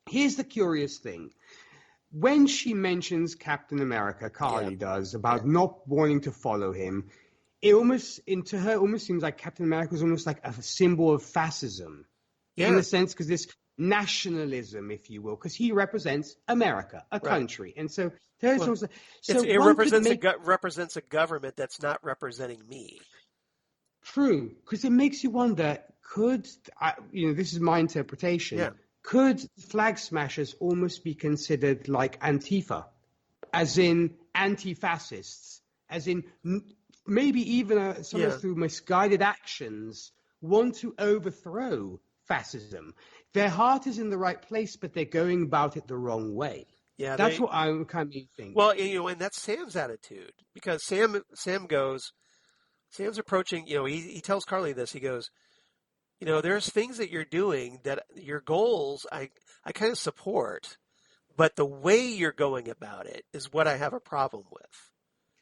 Here's the curious thing. When she mentions Captain America, Carly does, about not wanting to follow him, to her almost seems like Captain America is almost like a symbol of fascism. Yeah. In a sense, because this nationalism, if you will, because he represents America, a country. And so, it represents a government that's not representing me. True, because it makes you wonder, this is my interpretation, could flag smashers almost be considered like Antifa, as in anti-fascists, as in maybe even sometimes through misguided actions, want to overthrow fascism. Their heart is in the right place, but they're going about it the wrong way. Yeah, That's what I kind of think. Well, and that's Sam's attitude, because Sam's approaching. He tells Carly this. He goes, there's things that you're doing that your goals I kind of support, but the way you're going about it is what I have a problem with.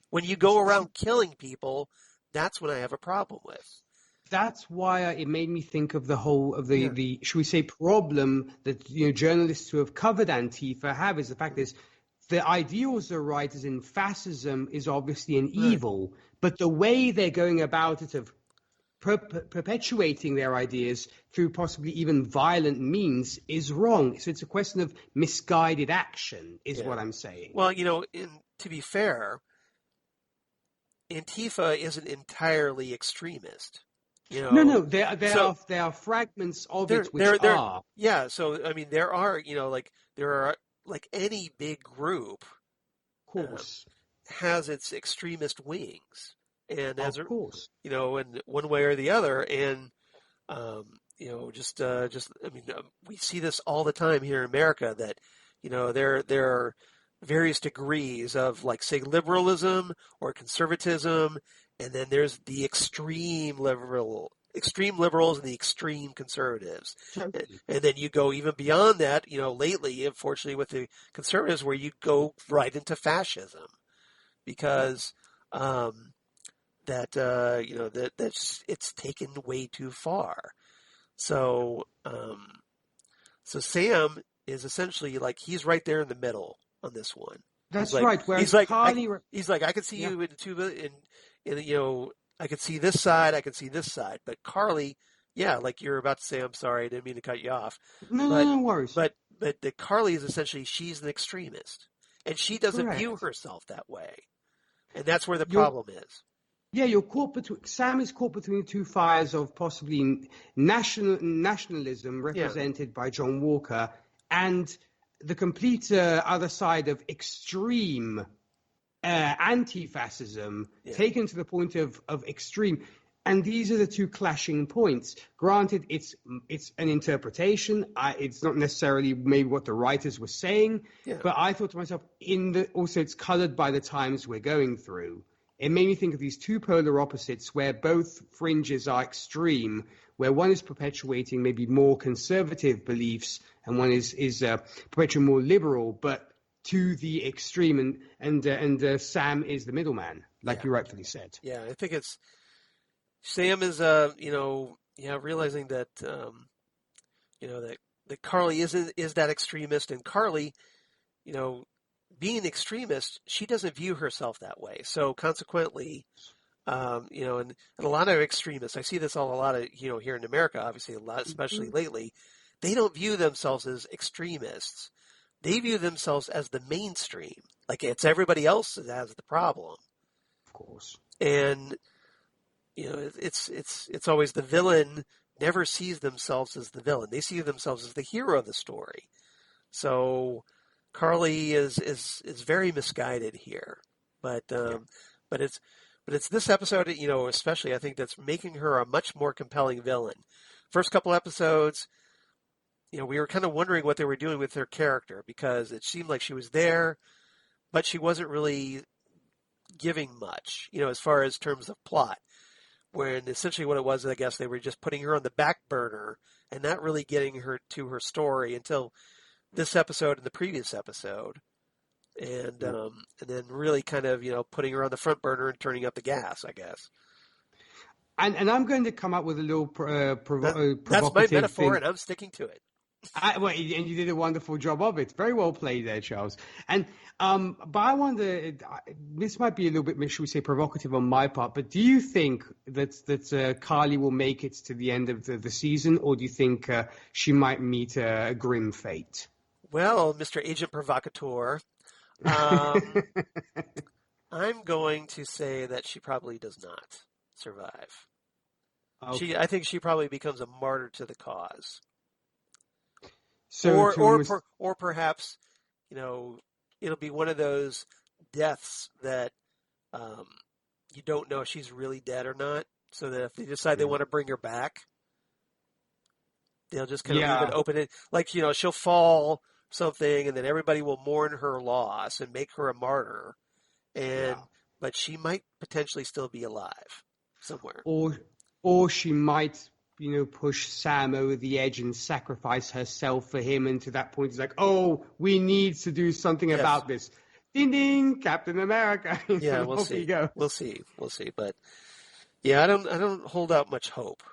When you go around killing people, that's when I have a problem with. That's why it made me think of the whole of the should we say problem that journalists who have covered Antifa have, is the fact is the ideals of writers in fascism is obviously an evil, but the way they're going about it of perpetuating their ideas through possibly even violent means is wrong. So it's a question of misguided action, is what I'm saying. Well, to be fair, Antifa isn't entirely extremist. No, there are fragments of it which are. Yeah, so I mean, there are like any big group, of course, has its extremist wings, and of course, in one way or the other, and we see this all the time here in America that there are various degrees of, like, say, liberalism or conservatism, and then there's the extreme liberals and the extreme conservatives. Totally. And then you go even beyond that, lately, unfortunately, with the conservatives, where you go right into fascism, because it's taken way too far. So Sam is essentially like, he's right there in the middle on this one. That's right. Whereas Carly, he's like, I can see you in I could see this side, I could see this side. But Carly, like you're about to say, I'm sorry, I didn't mean to cut you off. No worries. But the Carly is essentially, she's an extremist, and she doesn't view herself that way, and that's where the problem is. Yeah, Sam is caught between the two fires of possibly nationalism represented by John Walker, and the complete other side of extreme anti-fascism, taken to the point of extreme. And these are the two clashing points. Granted, it's an interpretation. It's not necessarily maybe what the writers were saying, but I thought to myself, also it's colored by the times we're going through. It made me think of these two polar opposites where both fringes are extreme, where one is perpetuating maybe more conservative beliefs and one is perpetuating more liberal, but to the extreme. And Sam is the middleman, like you rightfully said. Yeah, I think it's Sam is realizing that that Carly is that extremist, and Carly, being extremist, she doesn't view herself that way. So consequently, and a lot of extremists, I see this a lot of, here in America, obviously a lot, especially lately, they don't view themselves as extremists. They view themselves as the mainstream. Like, it's everybody else that has the problem. Of course. And, it's always the villain never sees themselves as the villain. They see themselves as the hero of the story. So Carly is very misguided here, but it's this episode, especially, I think, that's making her a much more compelling villain. First couple episodes, we were kind of wondering what they were doing with her character, because it seemed like she was there, but she wasn't really giving much, as far as terms of plot. When essentially what it was, I guess, they were just putting her on the back burner and not really getting her to her story until this episode and the previous episode, and then really kind of putting her on the front burner and turning up the gas, I guess. And I'm going to come up with a little provocative. That's my metaphor, and I'm sticking to it. And you did a wonderful job of it. Very well played there, Charles. And but I wonder, this might be a little bit, should we say, provocative on my part, but do you think that Carly will make it to the end of the season, or do you think she might meet a grim fate? Well, Mr. Agent Provocateur, I'm going to say that she probably does not survive. Okay. I think she probably becomes a martyr to the cause. So or perhaps, it'll be one of those deaths that, you don't know if she's really dead or not. So that if they decide they want to bring her back, they'll just kind of leave it open. Like, she'll fall something, and then everybody will mourn her loss and make her a martyr. But she might potentially still be alive somewhere. Or she might, push Sam over the edge and sacrifice herself for him. And to that point, it's like, oh, we need to do something about this. Ding, ding, Captain America. Yeah, we'll see. We'll see. But yeah, I don't hold out much hope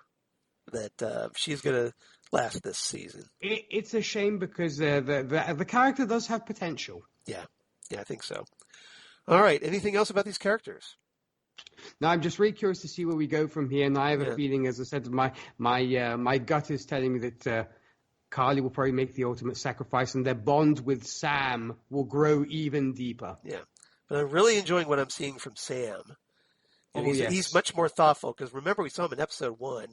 that she's going to last this season. It's a shame because the character does have potential. Yeah, I think so. All right. Anything else about these characters? No, I'm just really curious to see where we go from here. And I have a feeling, as I said, my gut is telling me that Carly will probably make the ultimate sacrifice, and their bond with Sam will grow even deeper. Yeah, but I'm really enjoying what I'm seeing from Sam. He's much more thoughtful, because remember, we saw him in episode 1.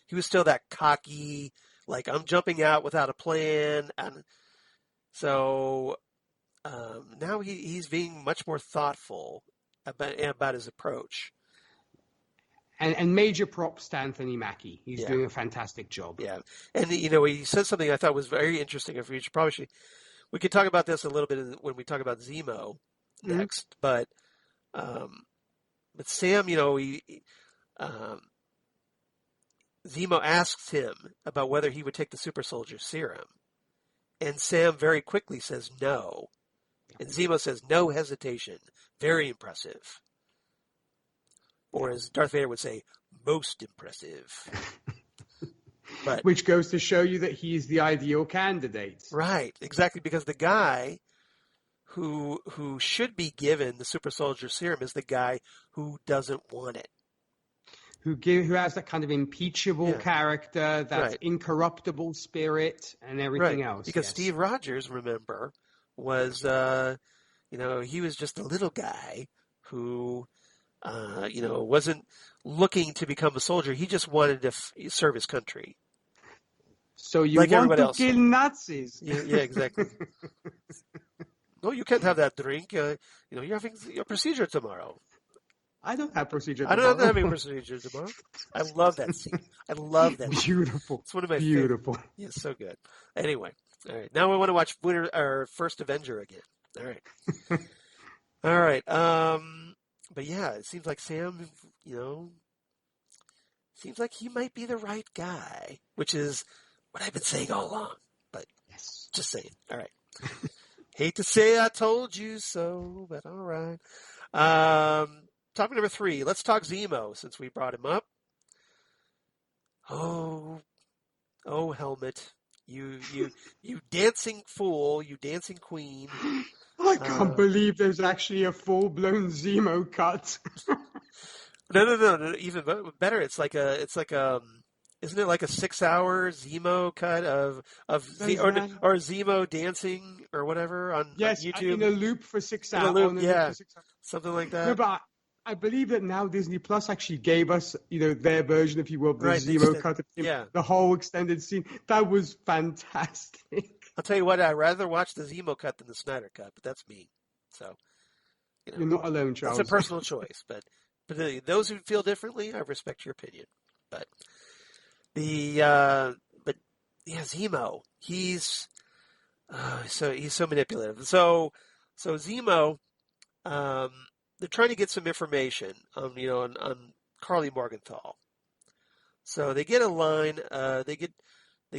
He was still that cocky, like, I'm jumping out without a plan. And so now he's being much more thoughtful about his approach. And major props to Anthony Mackie. He's doing a fantastic job. Yeah. And, he said something I thought was very interesting. We could talk about this a little bit when we talk about Zemo next. But Sam, Zemo asks him about whether he would take the super soldier serum. And Sam very quickly says no. And Zemo says, no hesitation. Very impressive. Or as Darth Vader would say, most impressive. Which goes to show you that he's the ideal candidate. Right, exactly, because the guy who should be given the super soldier serum is the guy who doesn't want it. Who has that kind of impeachable character, that incorruptible spirit, and everything else. Because Steve Rogers, remember, was, he was just a little guy who, wasn't looking to become a soldier. He just wanted to serve his country. So you want to kill Nazis? Yeah, exactly. No, you can't have that drink. You're having your procedure tomorrow. I don't have procedure tomorrow. I'm not having a procedure tomorrow. I love that scene. I love that scene. Beautiful. It's one of my favorite. Yeah, so good. Anyway, all right. Now I want to watch First Avenger again. All right. All right. But yeah, it seems like Sam, seems like he might be the right guy, which is what I've been saying all along. But just saying. All right. Hate to say I told you so, but all right. Topic number 3. Let's talk Zemo, since we brought him up. Oh, Helmet. You dancing fool, you dancing queen. I can't believe there's actually a full-blown Zemo cut. No. Even better. It's like isn't it like a 6-hour Zemo cut of or Zemo dancing or whatever on YouTube? In a loop for 6 hours. Something like that. No, but I believe that now Disney Plus actually gave us, their version, if you will, the Zemo cut of the whole extended scene. That was fantastic. I'll tell you what, I'd rather watch the Zemo cut than the Snyder cut, but that's me. So, you're not alone, Charles. It's a personal choice, but those who feel differently, I respect your opinion. But Zemo, he's so manipulative. So Zemo, they're trying to get some information on Carly Morgenthau. So they get a line. They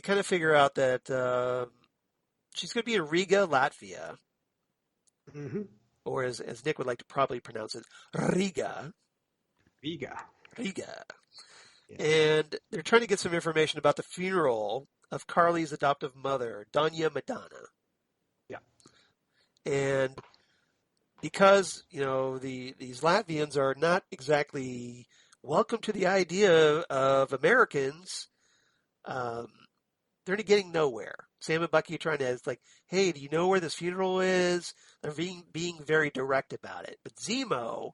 kind of figure out that she's going to be in Riga, Latvia, or as Nick would like to probably pronounce it, Riga. Riga. Yeah. And they're trying to get some information about the funeral of Carly's adoptive mother, Doña Madonna. Yeah. And because, these Latvians are not exactly welcome to the idea of Americans, they're getting nowhere. Sam and Bucky are trying to, it's like, hey, do you know where this funeral is? They're being very direct about it. But Zemo,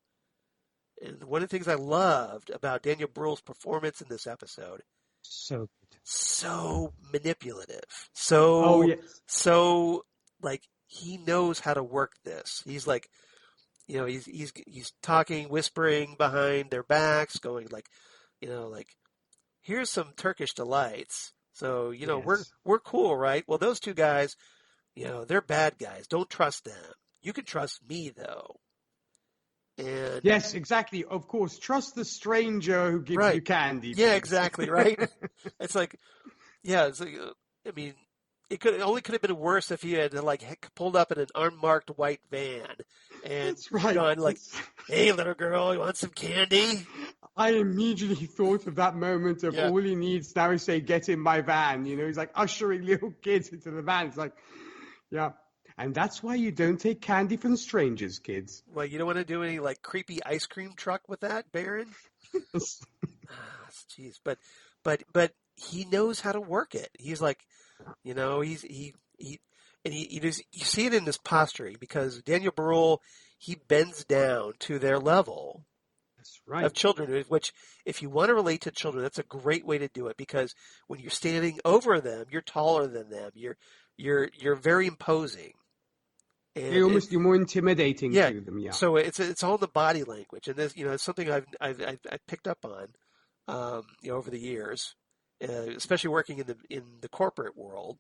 and one of the things I loved about Daniel Bruhl's performance in this episode, so good. So manipulative. So like, he knows how to work this. He's like, he's talking, whispering behind their backs, going like, here's some Turkish delights. So, Yes. we're cool, right? Well, those two guys, they're bad guys. Don't trust them. You can trust me, though. And Yes, exactly. Of course, trust the stranger who gives right. you candy. Yeah, Please. exactly, right? It's like, yeah, it's like, I mean, it only could have been worse if he had pulled up in an unmarked white van and That's right. gone like, "Hey, little girl, you want some candy?" I immediately thought of that moment of Yeah. all he needs now is say, "Get in my van." He's like ushering little kids into the van. It's like, yeah. And that's why you don't take candy from strangers, kids. Well, you don't want to do any like creepy ice cream truck with that, Baron? Jeez, but he knows how to work it. He's like, you see it in his posturing because Daniel Brühl, he bends down to their level That's right. of children, which if you want to relate to children, that's a great way to do it because when you're standing over them, you're taller than them. You're very imposing. And You're more intimidating to them, yeah. So it's all the body language, and this it's something I've picked up on over the years, especially working in the corporate world.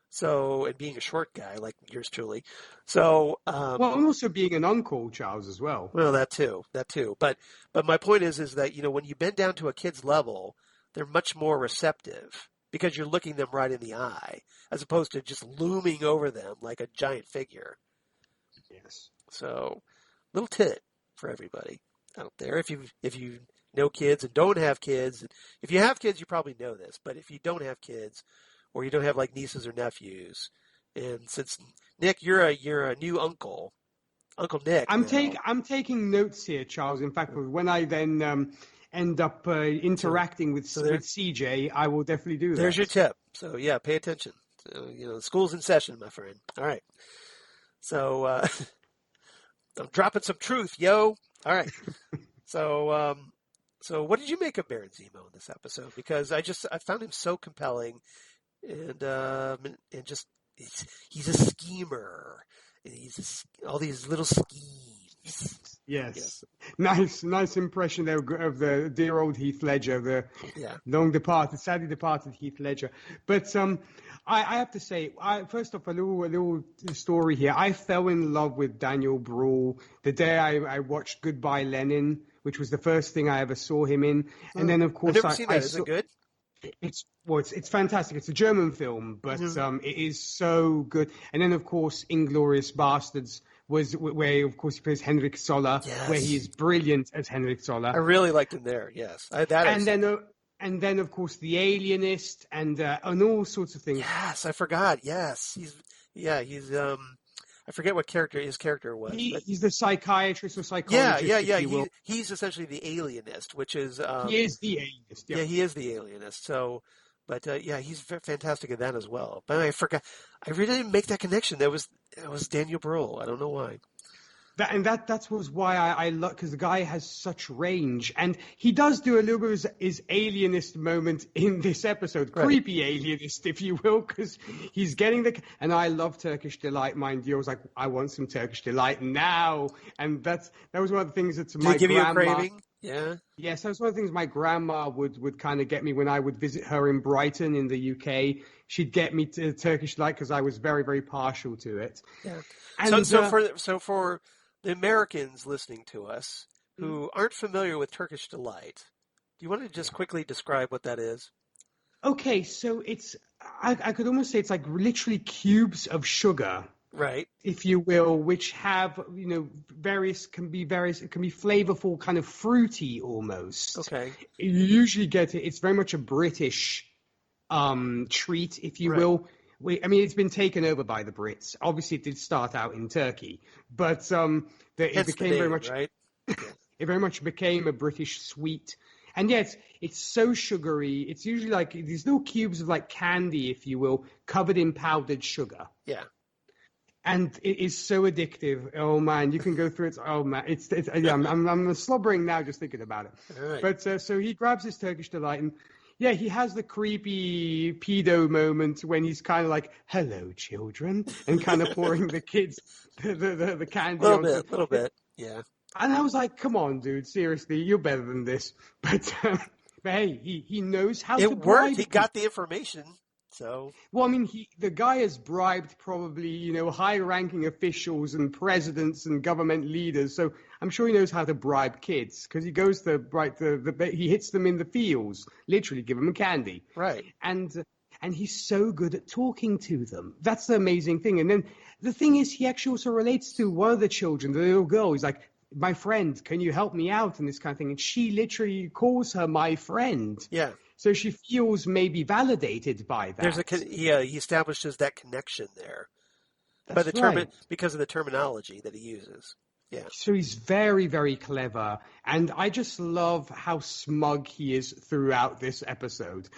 So and being a short guy like yours truly, so well, and also being an uncle, Charles, as well. Well, that too. But my point is that when you bend down to a kid's level, they're much more receptive because you're looking them right in the eye, as opposed to just looming over them like a giant figure. Yes. So, little tip for everybody out there. If you know kids and don't have kids, if you have kids, you probably know this. But if you don't have kids, or you don't have like nieces or nephews, and since Nick, you're a new uncle, Uncle Nick. I'm taking notes here, Charles. In fact, when I then end up interacting with CJ, I will definitely do that. There's your tip. So yeah, pay attention. So, school's in session, my friend. All right. So I'm dropping some truth, yo. All right. So what did you make of Baron Zemo in this episode? Because I found him so compelling, and just he's a schemer. And he's all these little schemes. Yes. Nice impression there of the dear old Heath Ledger, the sadly departed Heath Ledger. But I have to say, first off, a little story here. I fell in love with Daniel Brühl the day I watched Goodbye Lenin, which was the first thing I ever saw him in. And then, of course, I've never seen that. Is it good? It's fantastic. It's a German film, but it is so good. And then, of course, Inglourious Bastards was where, of course, he plays Henrik Soller, where he is brilliant as Henrik Soller. I really liked him there. Yes, and then, of course, The Alienist and all sorts of things. Yes, I forgot. Yes, he's. I forget what his character was. He's the psychiatrist or psychologist. Yeah. He's essentially the alienist, which is. He is the alienist. Yeah, he is the alienist. So, but he's fantastic at that as well. But I forgot. I really didn't make that connection. That was Daniel Brühl. I don't know why. That was why I love, because the guy has such range, and he does do a little bit of his alienist moment in this episode, creepy alienist, if you will, because he's getting and I love Turkish delight, mind you. I was like, I want some Turkish delight now, and that was one of the things that my give grandma. You a craving? Yeah. Yes, that was one of the things my grandma would kind of get me when I would visit her in Brighton in the UK. She'd get me to Turkish delight because I was very, very partial to it. Yeah. And so for the Americans listening to us who aren't familiar with Turkish delight, do you want to just quickly describe what that is? Okay, so I could almost say it's like literally cubes of sugar, right? If you will, which have various can be flavorful, kind of fruity almost. Okay. You usually get it. It's very much a British treat, if you will. It's been taken over by the Brits. Obviously, it did start out in Turkey, but it became very much. Right? It very much became a British sweet, and yet it's so sugary. It's usually like these little cubes of like candy, if you will, covered in powdered sugar. Yeah. And it is so addictive. Oh man, you can go through it. Oh man, I'm slobbering now just thinking about it. All right. But so he grabs his Turkish delight and Yeah, he has the creepy pedo moment when he's kind of like, "Hello, children," and kind of pouring the kids the candy onto. Little bit, yeah. And I was like, "Come on, dude, seriously, you're better than this." But hey, he knows how It to worked. bribe He people. got the information, so Well, I mean, the guy has bribed probably, high-ranking officials and presidents and government leaders. So I'm sure he knows how to bribe kids because he goes to he hits them in the fields, literally give them candy, right. and and he's so good at talking to them. That's the amazing thing. And then the thing is, he actually also relates to one of the children, the little girl. He's like, "My friend, can you help me out?" And this kind of thing. And she literally calls her my friend. Yeah. So she feels maybe validated by that. He establishes that connection there That's right. because of the terminology that he uses. Yeah. So he's very, very clever, and I just love how smug he is throughout this episode.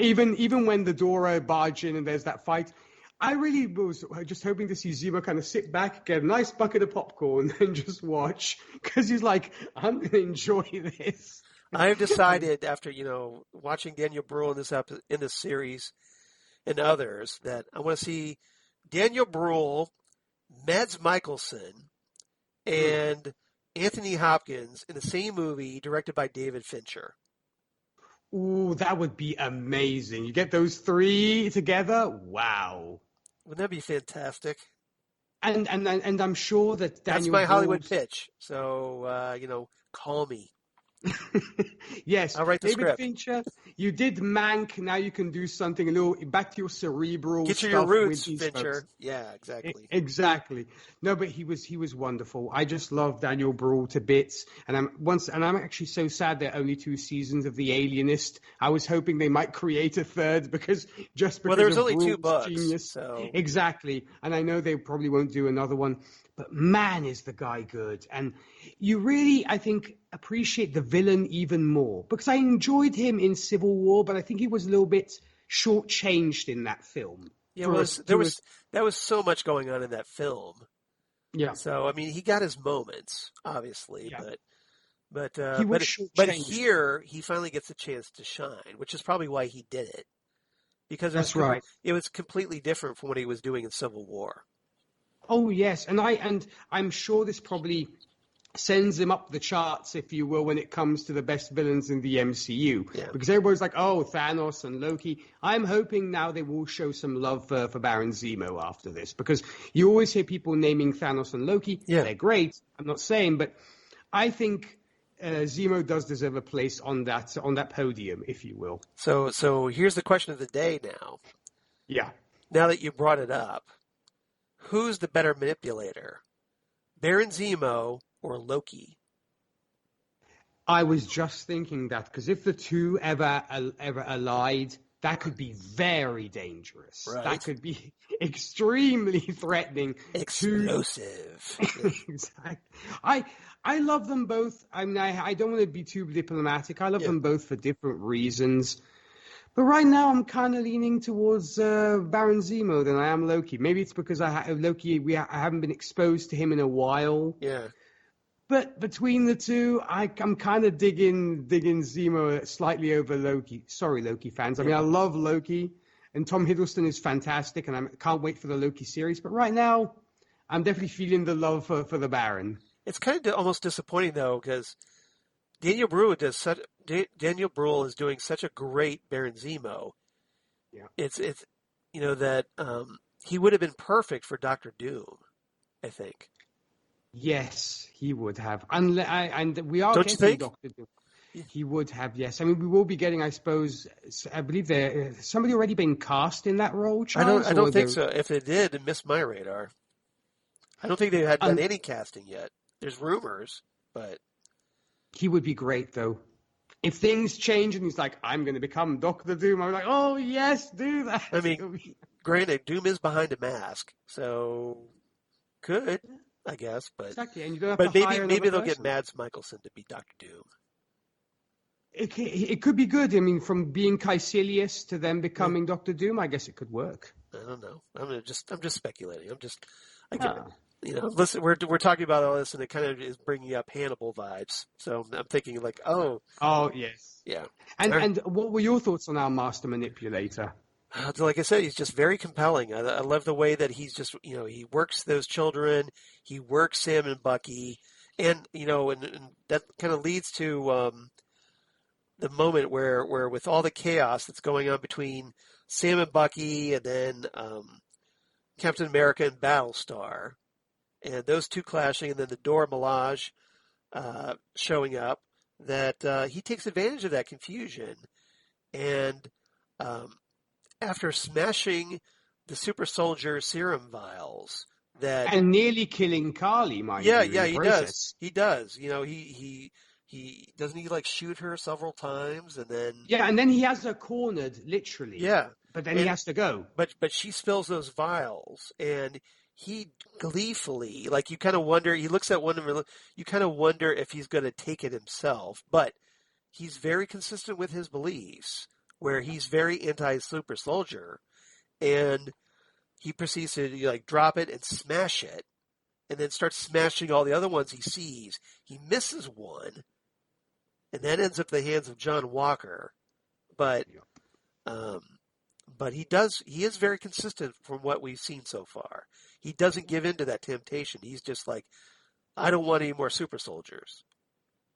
Even when the Dora barge in and there's that fight, I really was just hoping to see Zima kind of sit back, get a nice bucket of popcorn, and just watch, because he's like, "I'm going to enjoy this." I've decided after watching Daniel Bruhl in this series and others that I want to see Daniel Bruhl, Mads Mikkelsen, and Anthony Hopkins in the same movie directed by David Fincher. Ooh, that would be amazing. You get those three together, wow. Wouldn't that be fantastic? And I'm sure that That's Daniel my Hollywood Bruhl's... pitch. So call me. Yes, I'll write the David script. Fincher, you did Mank. Now you can do something a little back to your cerebral Get to stuff your roots, with these Fincher. folks. Yeah, exactly. Exactly. No, but he was wonderful. I just love Daniel Bruhl to bits, and I'm actually so sad there are only 2 seasons of The Alienist. I was hoping they might create a third because there was of only 2 Bruhl's books, genius. so Exactly, and I know they probably won't do another one. But man, is the guy good. And you really, I think, appreciate the villain even more. Because I enjoyed him in Civil War, but I think he was a little bit shortchanged in that film. Yeah, there was so much going on in that film. Yeah. So I mean, he got his moments, obviously, Yeah. but here he finally gets a chance to shine, which is probably why he did it. Because it was completely different from what he was doing in Civil War. Oh yes, and I'm sure this probably sends him up the charts, if you will, when it comes to the best villains in the MCU. Yeah. Because everybody's like, "Oh, Thanos and Loki." I'm hoping now they will show some love for Baron Zemo after this, because you always hear people naming Thanos and Loki. Yeah. They're great. I'm not saying, but I think Zemo does deserve a place on that podium, if you will. So here's the question of the day now. Yeah. Now that you brought it up, who's the better manipulator, Baron Zemo or Loki? I was just thinking that, because if the two ever allied, that could be very dangerous. Right. That could be extremely threatening. Explosive. Exactly. I love them both. I mean, I don't want to be too diplomatic. I love them both for different reasons. But right now, I'm kind of leaning towards Baron Zemo than I am Loki. Maybe it's because I haven't been exposed to him in a while. Yeah. But between the two, I'm kind of digging Zemo slightly over Loki. Sorry, Loki fans. I mean, I love Loki, and Tom Hiddleston is fantastic, and I can't wait for the Loki series. But right now, I'm definitely feeling the love for the Baron. It's kind of almost disappointing, though, because Daniel Bruhl is doing such a great Baron Zemo. Yeah. It's that he would have been perfect for Doctor Doom, I think. Yes, he would have. And we are Don't you getting think? Doctor Doom. He would have, yes. I mean, we will be getting, I suppose, I believe somebody already been cast in that role, Charles? I don't think so. If they did, it missed my radar. I don't think they had done any casting yet. There's rumors, but... He would be great, though. If things change and he's like, "I'm going to become Doctor Doom," I'm like, "Oh, yes, do that." I mean, granted, Doom is behind a mask, so could, I guess, but exactly. And you don't have maybe they'll get Mads Mikkelsen to be Doctor Doom. It could be good. I mean, from being Caecilius to them becoming Doctor Doom, I guess it could work. I don't know. I'm just speculating. listen, we're talking about all this, and it kind of is bringing up Hannibal vibes. So I'm thinking like, oh, yes. yeah. And what were your thoughts on our master manipulator? Like I said, he's just very compelling. I love the way that he's just, he works those children, he works Sam and Bucky, and and that kind of leads to the moment where with all the chaos that's going on between Sam and Bucky, and then Captain America and Battlestar, and those two clashing, and then the Dora Milaje showing up, that he takes advantage of that confusion, and after smashing the super soldier serum vials, and nearly killing Carly, mind you. Yeah, he does. He does. He doesn't he like shoot her several times, and then and then he has her cornered, literally. Yeah, but then he has to go. But she spills those vials, and he gleefully, like, you kind of wonder. He looks at one of her. You kind of wonder if he's going to take it himself, but he's very consistent with his beliefs, where he's very anti-super soldier, and he proceeds to like drop it and smash it, and then starts smashing all the other ones he sees. He misses one, and that ends up in the hands of John Walker. But he is very consistent from what we've seen so far. He doesn't give in to that temptation. He's just like, I don't want any more super soldiers.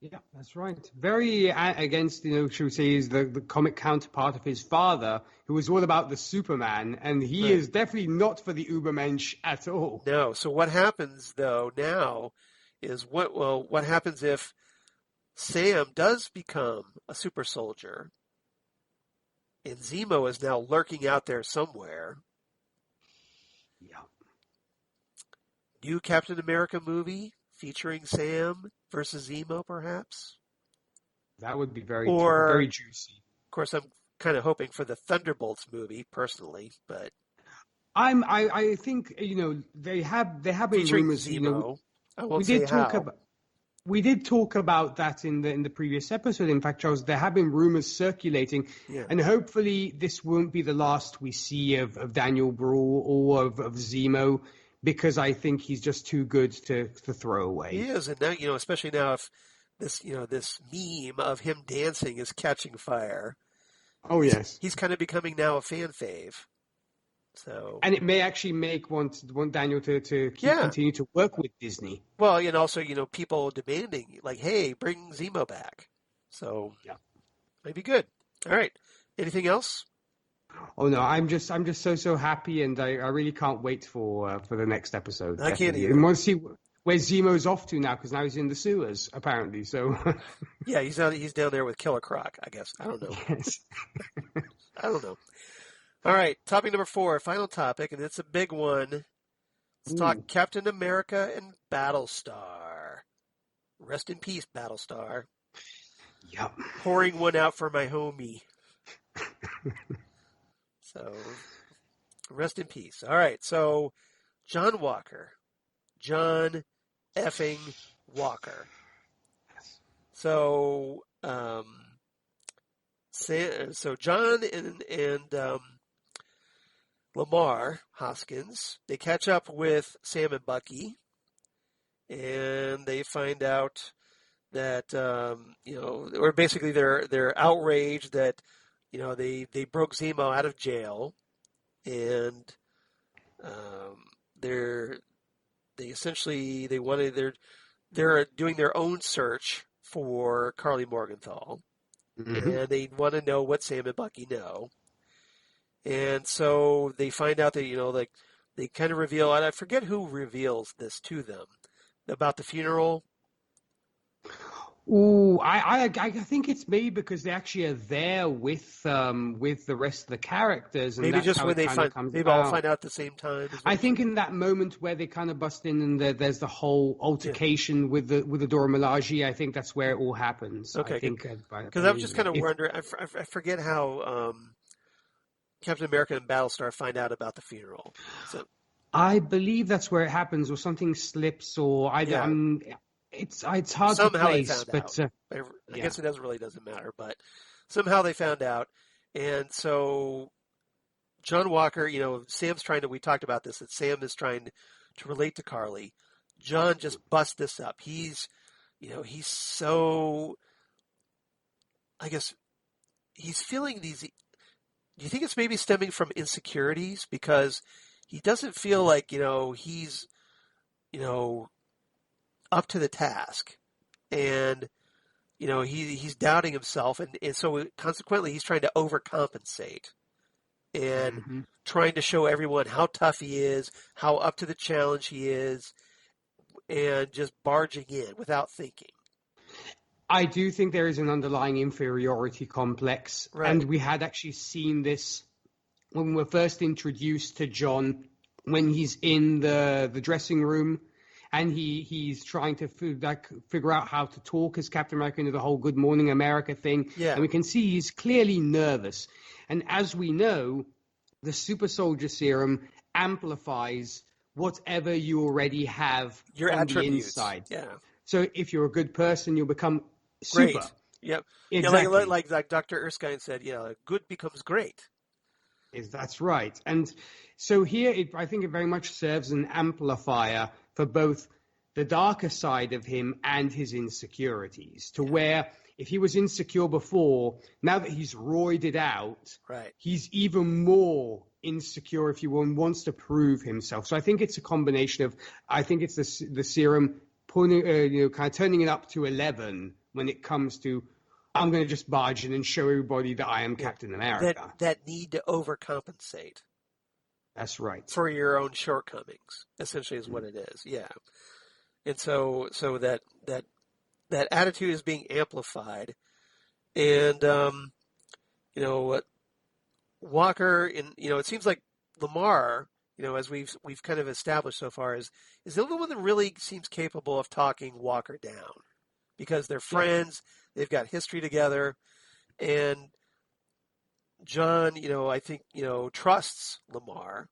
Yeah, that's right. Very against, should we say, is the comic counterpart of his father, who was all about the Superman, and he is definitely not for the Ubermensch at all. No. So what happens though now is what happens if Sam does become a super soldier, and Zemo is now lurking out there somewhere? Yeah. New Captain America movie featuring Sam versus Zemo, perhaps? That would be very juicy. Of course, I'm kind of hoping for the Thunderbolts movie, personally, but I think they have been featuring rumors. Zemo. I won't say how. We did talk about that in the previous episode. In fact, Charles, there have been rumors circulating, and hopefully this won't be the last we see of Daniel Bruhl or of Zemo, because I think he's just too good to throw away. He is, and now, especially now, if this meme of him dancing is catching fire. Oh yes, he's kind of becoming now a fan fave. So, and it may actually make want Daniel to continue to work with Disney. Well, and also people demanding like, hey, bring Zemo back. So might be good. All right. Anything else? Oh no, I'm just so happy, and I really can't wait for the next episode. I can't either. I want to see where Zemo's off to now, because now he's in the sewers apparently. So yeah, he's down there with Killer Croc, I guess. I don't know. Yes. I don't know. All right, topic number 4, final topic, and it's a big one. Let's talk Captain America and Battlestar. Rest in peace, Battlestar. Yep. Pouring one out for my homie. So, rest in peace. All right, so John Walker. John effing Walker. So, John and Lemar, Hoskins, they catch up with Sam and Bucky, and they find out that, or basically they're outraged that, they broke Zemo out of jail, and they're doing their own search for Carly Morgenthau, and they want to know what Sam and Bucky know. And so they find out that, they kind of reveal, and I forget who reveals this to them, about the funeral. Ooh, I think it's maybe because they actually are there with the rest of the characters, and maybe that's just how when they all find out at the same time. I think in that moment where they kind of bust in and there's the whole altercation with the Dora Milaje, I think that's where it all happens. Okay, I think because I was just kind of wondering. I forget how Captain America and Battlestar find out about the funeral. So I believe that's where it happens, or something slips, or it's hard somehow to place, but I guess it doesn't matter. But somehow they found out, and so John Walker, Sam's trying to. We talked about this. That Sam is trying to relate to Carly. John just busts this up. He's so, I guess, he's feeling these. Do you think it's maybe stemming from insecurities? Because he doesn't feel like, he's, up to the task. And, he's doubting himself. And so consequently, he's trying to overcompensate and trying to show everyone how tough he is, how up to the challenge he is, and just barging in without thinking. I do think there is an underlying inferiority complex. Right. And we had actually seen this when we were first introduced to John, when he's in the dressing room and he's trying to figure out how to talk as Captain America into the whole Good Morning America thing. Yeah. And we can see he's clearly nervous. And as we know, the super soldier serum amplifies whatever you already have Your on attributes. the inside. Yeah. So if you're a good person, you'll become super. Great. Yep. Exactly. Like Dr. Erskine said, good becomes great. That's right. And so here, I think it very much serves an amplifier for both the darker side of him and his insecurities, to where if he was insecure before, now that he's roided out, right, he's even more insecure, if you will, and wants to prove himself. So I think it's a combination of, I think it's the serum putting, kind of turning it up to 11 when it comes to, I'm going to just barge in and show everybody that I am Captain America. That need to overcompensate. That's right. For your own shortcomings, essentially, is what it is. Yeah. And so that attitude is being amplified. And, Walker, it seems like Lemar, as we've kind of established so far, is the only one that really seems capable of talking Walker down. Because they're friends, they've got history together, and John, I think, trusts Lemar.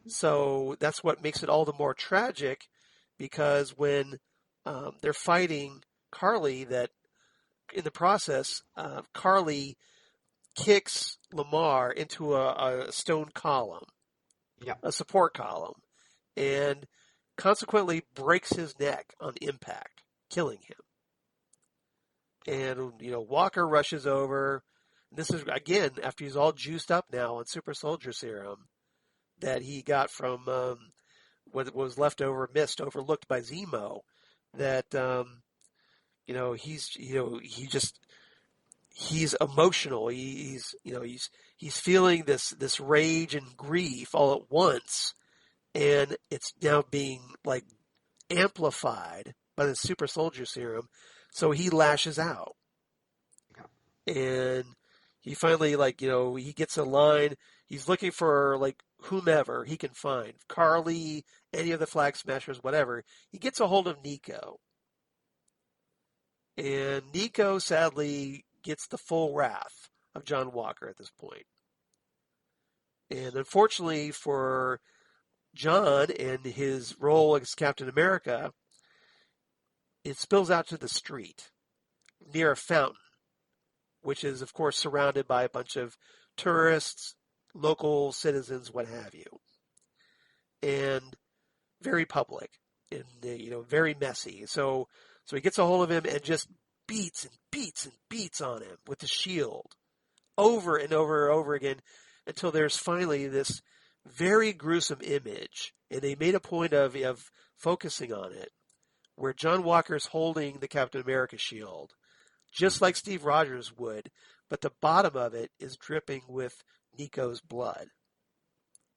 So that's what makes it all the more tragic, because when they're fighting Carly, that in the process, Carly kicks Lemar into a stone column, a support column, and consequently breaks his neck on impact, killing him. And, Walker rushes over. This is, again, after he's all juiced up now on super soldier serum that he got from what was left over, overlooked by Zemo, that, he's emotional. He's feeling this rage and grief all at once. And it's now being amplified by the super soldier serum. So he lashes out, and he finally, he gets a line. He's looking for, whomever he can find, Carly, any of the Flag Smashers, whatever. He gets a hold of Nico, and Nico sadly gets the full wrath of John Walker at this point. And unfortunately for John and his role as Captain America, it spills out to the street near a fountain, which is, of course, surrounded by a bunch of tourists, local citizens, what have you. And very public and, very messy. So he gets a hold of him and just beats and beats and beats on him with the shield over and over and over again until there's finally this very gruesome image. And they made a point of focusing on it, where John Walker's holding the Captain America shield, just like Steve Rogers would, but the bottom of it is dripping with Nico's blood.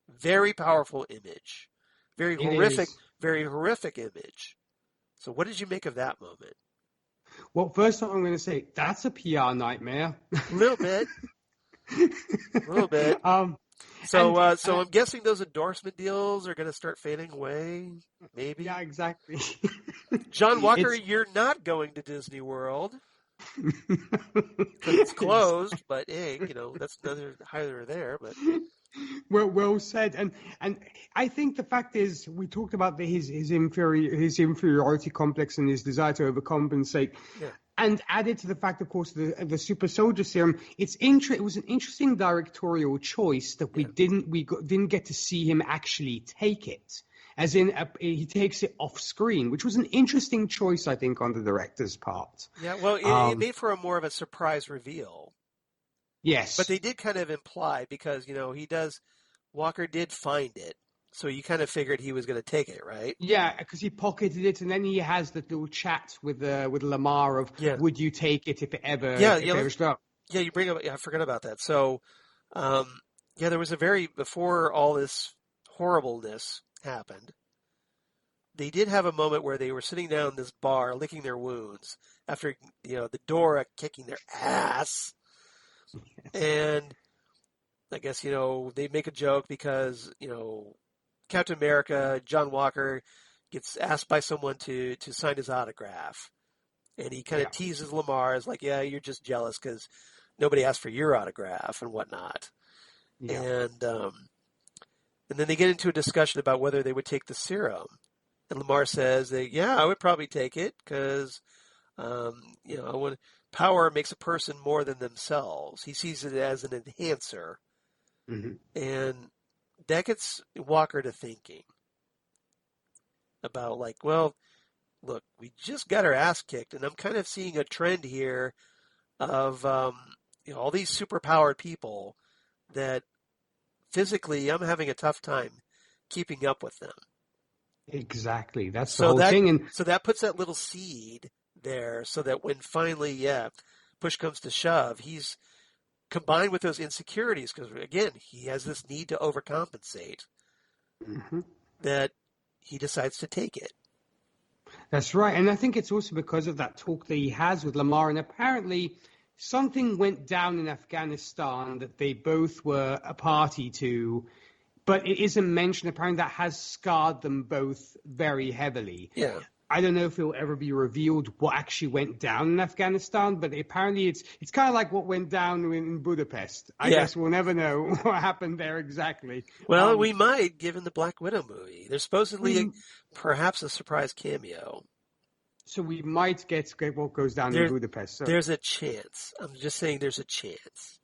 Very powerful image. Very horrific image. So what did you make of that moment? Well, first off, I'm going to say that's a PR nightmare. A little bit. So I'm guessing those endorsement deals are going to start fading away, maybe? Yeah, exactly. John Walker, you're not going to Disney World. Because it's closed, but hey, that's neither here nor there. But well said. And I think the fact is, we talked about his inferiority complex and his desire to overcompensate. Yeah. And added to the fact, of course, the super soldier serum, it was an interesting directorial choice that we didn't get to see him actually take it. As in, he takes it off screen, which was an interesting choice, I think, on the director's part. Yeah, well, it made for a more of a surprise reveal. Yes. But they did kind of imply, because, Walker did find it. So you kind of figured he was going to take it, right? Yeah, because he pocketed it, and then he has the little chat with Lemar of, would you take it if it ever showed up? Yeah, you bring up. Yeah, I forgot about that. So, there was before all this horribleness happened, they did have a moment where they were sitting down in this bar, licking their wounds after the Dora kicking their ass, and I guess they make a joke because Captain America, John Walker, gets asked by someone to sign his autograph. And he kind of teases Lemar as like, yeah, you're just jealous because nobody asked for your autograph and whatnot. Yeah. And then they get into a discussion about whether they would take the serum. And Lemar says that, yeah, I would probably take it because, power makes a person more than themselves. He sees it as an enhancer. Mm-hmm. And that gets Walker to thinking about like, well, look, we just got our ass kicked, and I'm kind of seeing a trend here of all these superpowered people that physically I'm having a tough time keeping up with them. Exactly, that's the whole thing, and so that puts that little seed there, so that when finally, push comes to shove, he's combined with those insecurities, because again, he has this need to overcompensate, that he decides to take it. That's right, and I think it's also because of that talk that he has with Lemar, and apparently something went down in Afghanistan that they both were a party to, but it isn't mentioned. Apparently that has scarred them both very heavily. Yeah. I don't know if it'll ever be revealed what actually went down in Afghanistan, but apparently it's kind of like what went down in Budapest. I guess we'll never know what happened there exactly. Well, we might, given the Black Widow movie. There's supposedly perhaps a surprise cameo. So we might get what goes down in Budapest. So. There's a chance. I'm just saying there's a chance.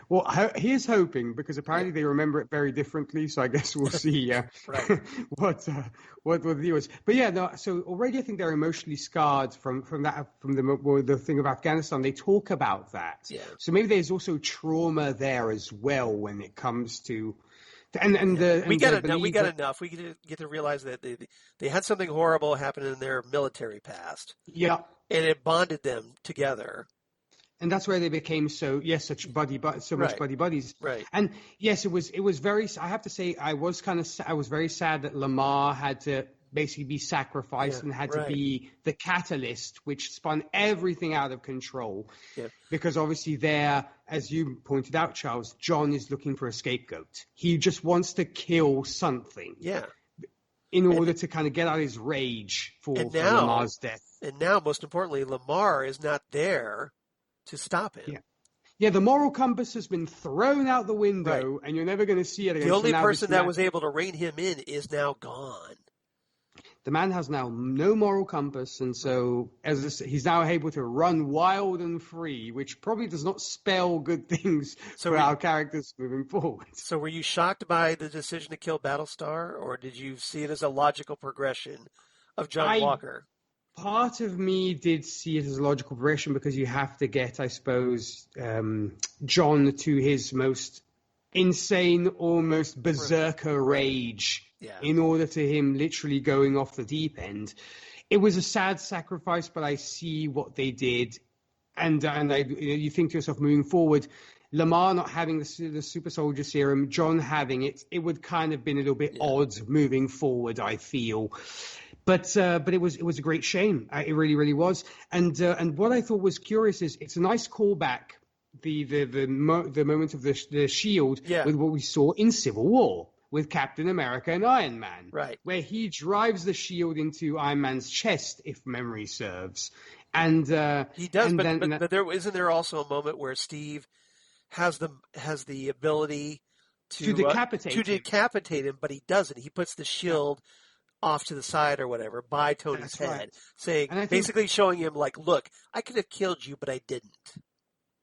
Well, here's hoping, because apparently they remember it very differently. So I guess we'll see what the deal is. But so already I think they're emotionally scarred from the thing of Afghanistan. They talk about that. Yeah. So maybe there's also trauma there as well when it comes to. We got enough. We get to realize that they had something horrible happen in their military past. Yeah. And it bonded them together. And that's where they became such buddy buddies. Right. And yes, it was very. I have to say, I was very sad that Lemar had to basically be sacrificed and had to be the catalyst, which spun everything out of control. Yeah. Because obviously, there, as you pointed out, Charles, John is looking for a scapegoat. He just wants to kill something. Yeah. In order to kind of get out his rage for Lemar's death. And now, most importantly, Lemar is not there to stop him. Yeah, the moral compass has been thrown out the window, and you're never going to see it again. The only person that was able to rein him in is now gone. The man has now no moral compass, and so he's now able to run wild and free, which probably does not spell good things for our characters moving forward. So were you shocked by the decision to kill Battlestar, or did you see it as a logical progression of John Walker? Part of me did see it as a logical progression, because you have to get, I suppose, John to his most insane, almost berserker rage in order to him literally going off the deep end. It was a sad sacrifice, but I see what they did. And you think to yourself, moving forward, Lemar not having the super soldier serum, John having it, it would kind of been a little bit odd moving forward, I feel. But it was a great shame. It really, really was. And what I thought was curious is it's a nice callback, the moment of the shield with what we saw in Civil War with Captain America and Iron Man, right? Where he drives the shield into Iron Man's chest, if memory serves. And he does, but there isn't there also a moment where Steve has the ability to decapitate him, but he doesn't. He puts the shield off to the side or whatever by Tony's That's head, right. saying, And I think basically showing him like, look, I could have killed you, but I didn't.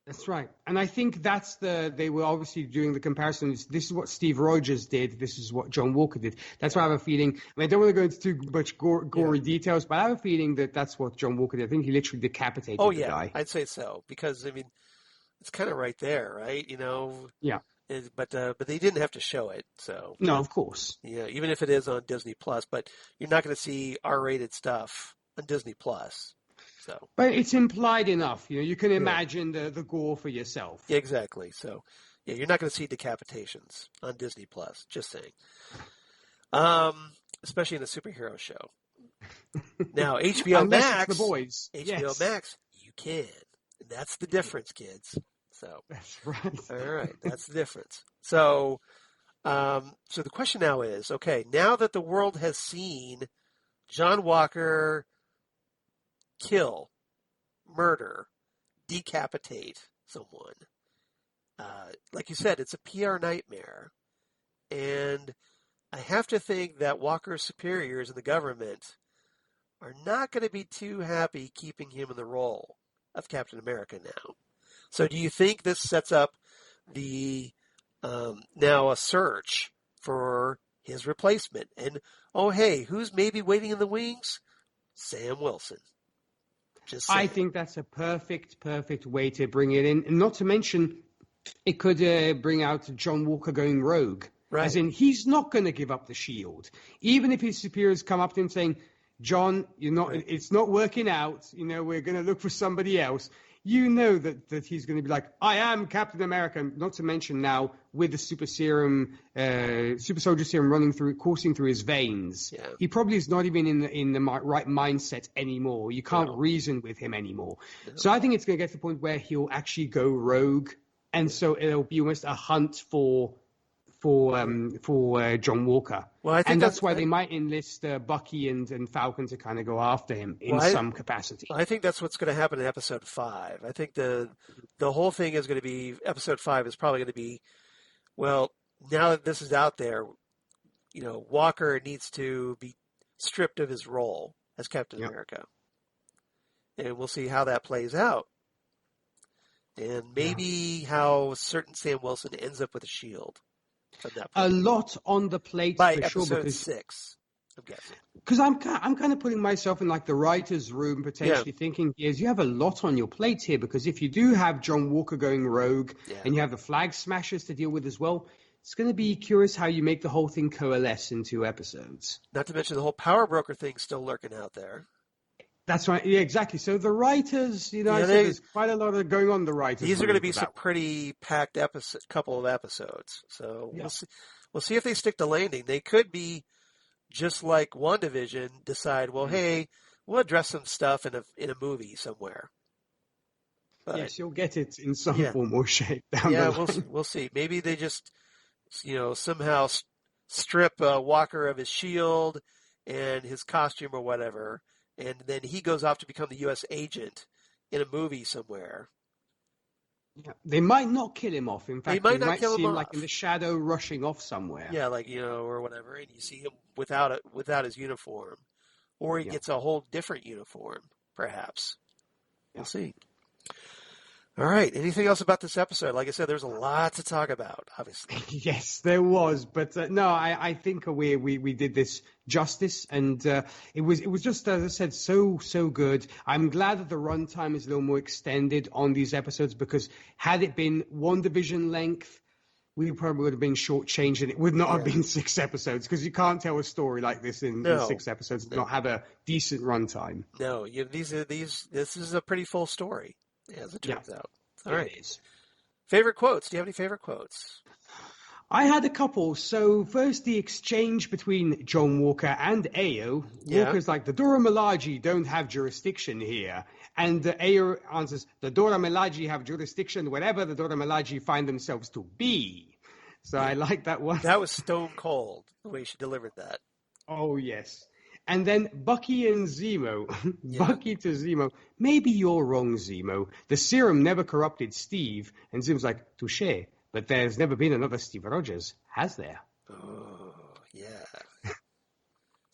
that's right. And I think they were obviously doing the comparisons. This is what Steve Rogers did. This is what John Walker did. That's why I have a feeling, I don't want to go into too much gory details, but I have a feeling that that's what John Walker did. I think he literally decapitated the guy. I'd say so. Because, I mean, it's kind of right there, right? Yeah. But they didn't have to show it, so. No, of course. Yeah, even if it is on Disney Plus, but you're not going to see R-rated stuff on Disney Plus. So. But it's implied enough. You can imagine the gore for yourself. Yeah, exactly. So, yeah, you're not going to see decapitations on Disney Plus. Just saying. Especially in a superhero show. Now, HBO Unless Max, it's the boys. HBO Max, you can. And that's the difference, kids. So. That's right. All right, that's the difference. So, so the question now is, okay, now that the world has seen John Walker kill, murder, decapitate someone, like you said, it's a PR nightmare. And I have to think that Walker's superiors in the government are not going to be too happy keeping him in the role of Captain America now. So do you think this sets up the now a search for his replacement? And, oh, hey, who's maybe waiting in the wings? Sam Wilson. I think that's a perfect way to bring it in. And not to mention, it could bring out John Walker going rogue. Right. As in, he's not going to give up the shield. Even if his superiors come up to him saying, John, it's not working out. We're going to look for somebody else. That he's going to be like, I am Captain America. Not to mention now with the super soldier serum coursing through his veins. Yeah. He probably is not even in the right mindset anymore. You can't reason with him anymore. No. So I think it's going to get to the point where he'll actually go rogue, and so it'll be almost a hunt for John Walker. Well, I think that's why they might enlist Bucky and Falcon to kind of go after him in some capacity. I think that's what's going to happen in episode 5. I think the whole thing is going to be, episode 5 is probably going to be, well, now that this is out there, Walker needs to be stripped of his role as Captain America. And we'll see how that plays out. And maybe how certain Sam Wilson ends up with a shield. A lot on the plate by for episode sure. Because 6, I'm guessing. Because I'm kind of putting myself in like the writer's room, potentially thinking, you have a lot on your plate here. Because if you do have John Walker going rogue and you have the Flag Smashers to deal with as well, it's going to be curious how you make the whole thing coalesce in 2 episodes. Not to mention the whole Power Broker thing still lurking out there. That's right. Yeah, exactly. So the writers, there's quite a lot of going on. The writers. These are going to be some pretty packed couple of episodes. So we'll see if they stick to landing. They could be just like WandaVision. Decide, well, hey, we'll address some stuff in a movie somewhere. But, yes, you'll get it in some form or shape down the line. We'll see. Maybe they just somehow strip Walker of his shield and his costume or whatever. And then he goes off to become the U.S. agent in a movie somewhere. Yeah, they might not kill him off. In fact, they might not kill see him him off. Like in the shadow, rushing off somewhere. Yeah, or whatever, and you see him without his uniform, or he gets a whole different uniform, perhaps. We'll see. All right. Anything else about this episode? Like I said, there's a lot to talk about, obviously. Yes, there was. But no, I think we did this justice. And it was just, as I said, so good. I'm glad that the runtime is a little more extended on these episodes, because had it been WandaVision length, we probably would have been shortchanged, and it would not have been 6 episodes, because you can't tell a story like this in 6 episodes and not have a decent runtime. No, this is a pretty full story, as it turns out. All right. It is. Favorite quotes? Do you have any favorite quotes? I had a couple. So first, the exchange between John Walker and Ayo. Walker's like, the Dora Milaje don't have jurisdiction here. And Ayo answers, the Dora Milaje have jurisdiction wherever the Dora Milaje find themselves to be. So I like that one. That was stone cold, the way she delivered that. Oh, yes. And then Bucky and Zemo. Bucky to Zemo. Maybe you're wrong, Zemo. The serum never corrupted Steve. And Zemo's like, touché. But there's never been another Steve Rogers, has there? Oh, yeah.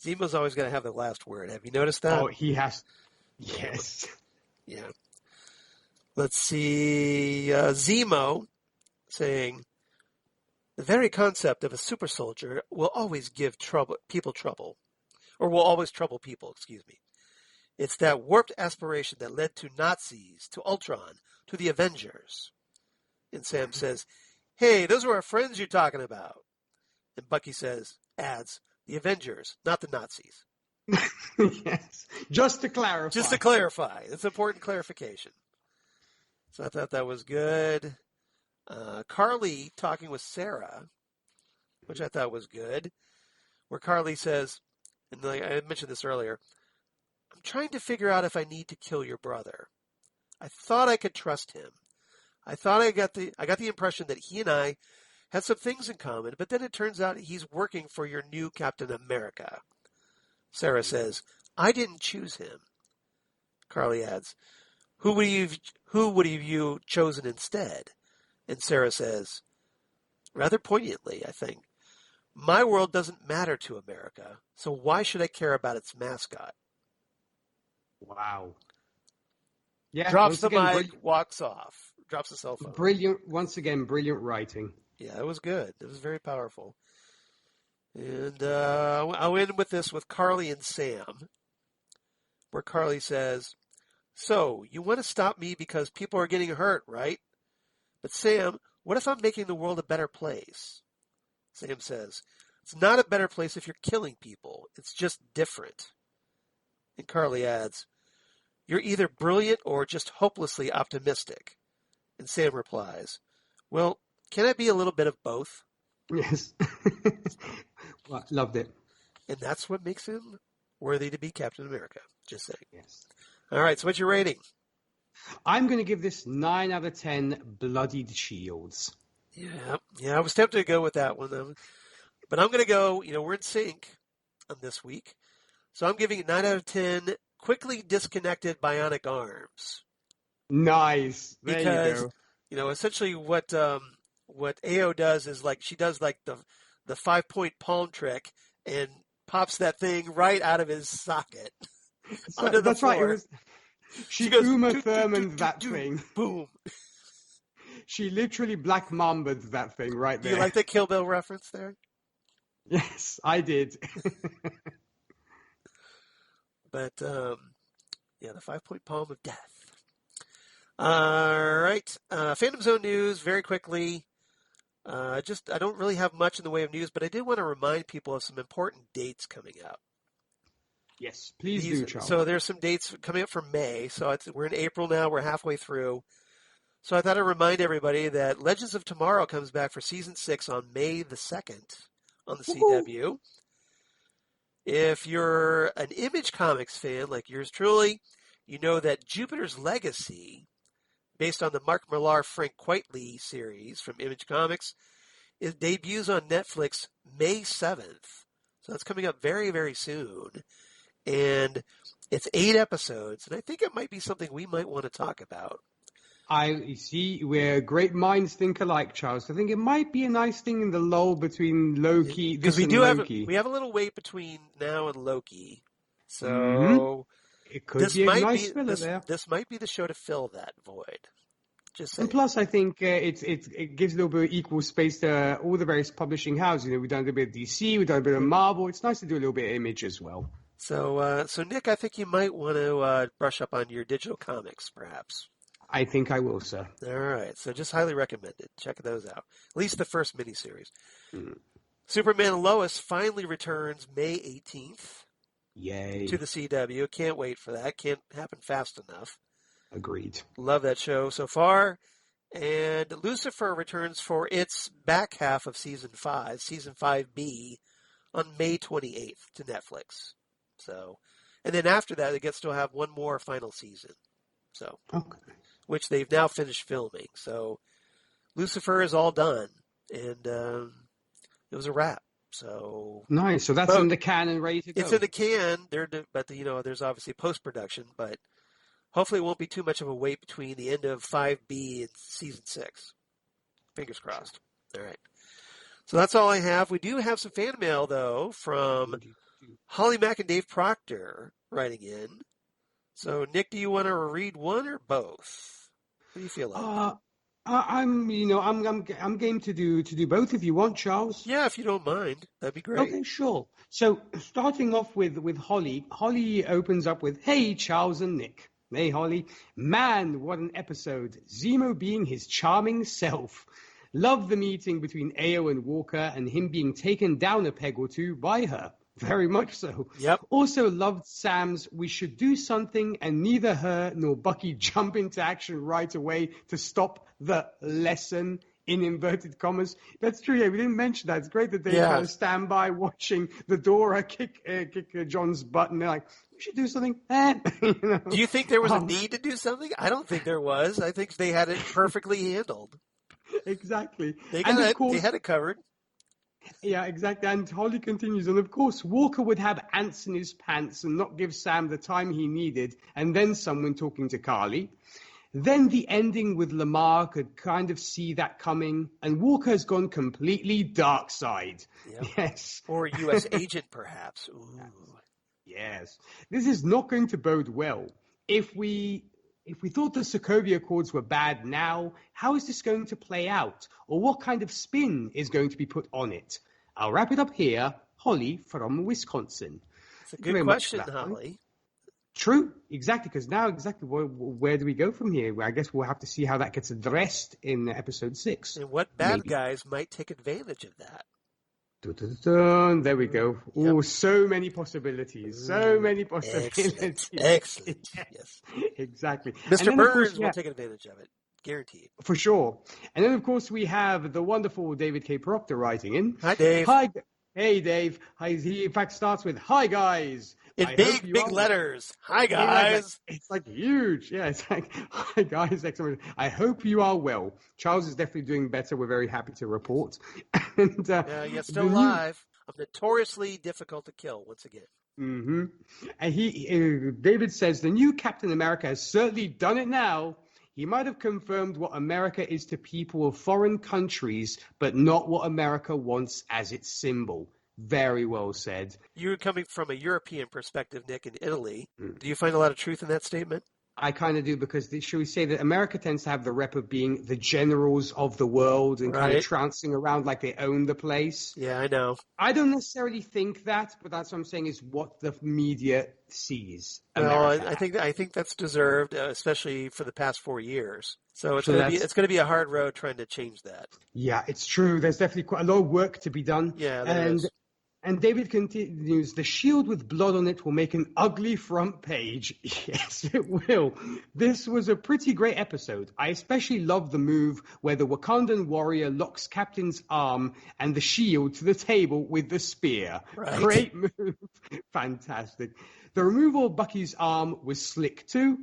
Zemo's always going to have the last word. Have you noticed that? Oh, he has. Yes. Yeah. Let's see. Zemo saying, the very concept of a super soldier will always give people trouble. Or will always trouble people, excuse me. It's that warped aspiration that led to Nazis, to Ultron, to the Avengers. And Sam says, hey, those are our friends you're talking about. And Bucky adds, the Avengers, not the Nazis. Yes. Just to clarify. Just to clarify. It's important clarification. So I thought that was good. Carly talking with Sarah, which I thought was good, where Carly says, and I mentioned this earlier, I'm trying to figure out if I need to kill your brother. I thought I could trust him. I thought I got the impression that he and I had some things in common, but then it turns out he's working for your new Captain America. Sarah says, I didn't choose him. Carly adds, who would you chosen instead? And Sarah says, rather poignantly, I think, my world doesn't matter to America, so why should I care about its mascot? Wow. Yeah. Drops the mic, walks off, drops the cell phone. Brilliant. Once again, brilliant writing. Yeah, it was good. It was very powerful. And I'll end with this with Carly and Sam, where Carly says, so, you want to stop me because people are getting hurt, right? But Sam, what if I'm making the world a better place? Sam says, it's not a better place if you're killing people. It's just different. And Carly adds, you're either brilliant or just hopelessly optimistic. And Sam replies, well, can I be a little bit of both? Yes. Well, loved it. And that's what makes him worthy to be Captain America. Just saying. Yes. All right, so what's your rating? I'm going to give this 9 out of 10 bloodied shields. Yeah, I was tempted to go with that one. But I'm going to go, we're in sync on this week. So I'm giving it 9 out of 10 quickly disconnected bionic arms. Nice. There because, you go. Essentially what AO does is she does the 5-point palm trick and pops that thing right out of his socket. So, that's floor. Right. She goes, Uma Thurman's that thing. Boom. She literally Black Mamba'd that thing right there. Do you like the Kill Bill reference there? Yes, I did. But, the 5-point palm of death. All right. Phantom Zone news, very quickly. I don't really have much in the way of news, but I did want to remind people of some important dates coming up. Yes, please do, Charles. So there's some dates coming up for May. So we're in April now. We're halfway through. So I thought I'd remind everybody that Legends of Tomorrow comes back for Season 6 on May the 2nd on the CW. If you're an Image Comics fan like yours truly, you know that Jupiter's Legacy, based on the Mark Millar, Frank Quitely series from Image Comics, it debuts on Netflix May 7th. So that's coming up very, very soon. And it's 8 episodes, and I think it might be something we might want to talk about. I see where great minds think alike, Charles. I think it might be a nice thing in the lull between Loki. Because we have a little wait between now and Loki, so it could be a nice filler there. This might be the show to fill that void. Just saying. And plus, I think it gives a little bit of equal space to all the various publishing houses. We've done a little bit of DC, we've done a bit of Marvel. It's nice to do a little bit of Image as well. So Nick, I think you might want to brush up on your digital comics, perhaps. I think I will, sir. All right. So just highly recommended. Check those out. At least the first miniseries. Superman and Lois finally returns May 18th. Yay. To the CW. Can't wait for that. Can't happen fast enough. Agreed. Love that show so far. And Lucifer returns for its back half of Season 5, Season 5B, on May 28th to Netflix. So, and then after that, it gets to have one more final season. So, which they've now finished filming. So, Lucifer is all done, and it was a wrap. So nice. So that's in the can and ready to go. It's in the can. But there's obviously post production. But hopefully, it won't be too much of a wait between the end of 5B and Season 6. Fingers crossed. All right. So that's all I have. We do have some fan mail though from Holly Mack and Dave Proctor writing in. So, Nick, do you want to read one or both? What do you feel like? I'm game to do both if you want, Charles. Yeah, if you don't mind, that'd be great. Okay, sure. So starting off with Holly. Holly opens up with, "Hey, Charles and Nick." Hey, Holly. "Man, what an episode. Zemo being his charming self. Love the meeting between Ayo and Walker and him being taken down a peg or two by her. Very much so. Yep. Also loved Sam's 'we should do something' and neither her nor Bucky jump into action right away to stop the lesson in inverted commas." That's true. Yeah, we didn't mention that. It's great that they kind of stand by watching the Dora kick John's butt and they're like, "We should do something." You know? Do you think there was a need to do something? I don't think there was. I think they had it perfectly handled. Exactly. They had it covered. Yeah, exactly. And Holly continues, and of course, Walker would have ants in his pants and not give Sam the time he needed, and then someone talking to Carly. Then the ending with Lemar could kind of see that coming, and Walker has gone completely dark side. Yep. Yes. Or a U.S. agent, perhaps. Ooh. Yes. This is not going to bode well. If we thought the Sokovia Accords were bad now, how is this going to play out? Or what kind of spin is going to be put on it? I'll wrap it up here. Holly from Wisconsin. It's a good question, Holly. True, exactly, because now exactly where do we go from here? I guess we'll have to see how that gets addressed in episode 6. And what bad guys might take advantage of that. There we go. Oh, so many possibilities. So many possibilities. Excellent. Yes. Exactly. Mr. Burns will take advantage of it. Guaranteed. For sure. And then, of course, we have the wonderful David K. Proctor writing in. Hi, Dave. Hey, Dave. He, in fact, starts with, "Hi, guys." In big letters. Hi, guys. It's like huge. Yeah, it's like, "Hi, guys." Excellent. "I hope you are well. Charles is definitely doing better. We're very happy to report." And, you're still alive. I'm notoriously difficult to kill once again. Mm-hmm. And David says, "The new Captain America has certainly done it now. He might have confirmed what America is to people of foreign countries, but not what America wants as its symbol." Very well said. You're coming from a European perspective, Nick, in Italy. Do you find a lot of truth in that statement? I kind of do, because should we say that America tends to have the rep of being the generals of the world and kind of trouncing around like they own the place. Yeah, I know. I don't necessarily think that, but that's what I'm saying is what the media sees. Well, I think that's deserved, especially for the past 4 years. So it's going to be a hard road trying to change that. Yeah, it's true. There's definitely quite a lot of work to be done. Yeah, there is. And David continues, "The shield with blood on it will make an ugly front page." Yes, it will. This was a pretty great episode. I especially love the move where the Wakandan warrior locks Captain's arm and the shield to the table with the spear. Right. Great move. Fantastic. The removal of Bucky's arm was slick too.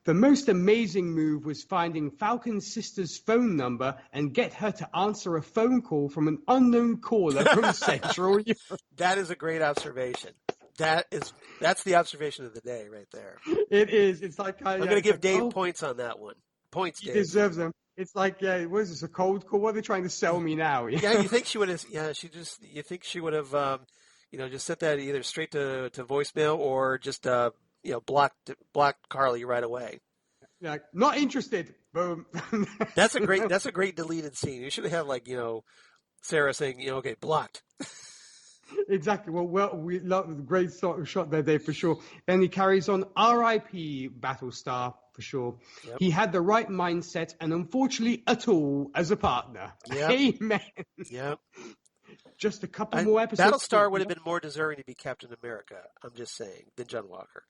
The most amazing move was finding Falcon's sister's phone number and get her to answer a phone call from an unknown caller from Central Europe. That is a great observation. That's the observation of the day right there. It is. It's like I'm going to give Dave points on that one. Points, Dave. He deserves them. It's like, what is this, a cold call? What are they trying to sell me now? Yeah, you think she would have? Yeah, you think she would have? Just sent that either straight to voicemail or just blocked Carly right away. Like, not interested. Boom. That's a great deleted scene. You should have Sarah saying, okay, blocked. Exactly. Well, we love the great shot there, Dave, for sure. Then he carries on, "R.I.P. Battlestar," for sure. Yep. He had the right mindset and unfortunately a tool as a partner. Yep. Amen. Yep. Just a couple more episodes. Battlestar would have been more deserving to be Captain America, I'm just saying, than John Walker.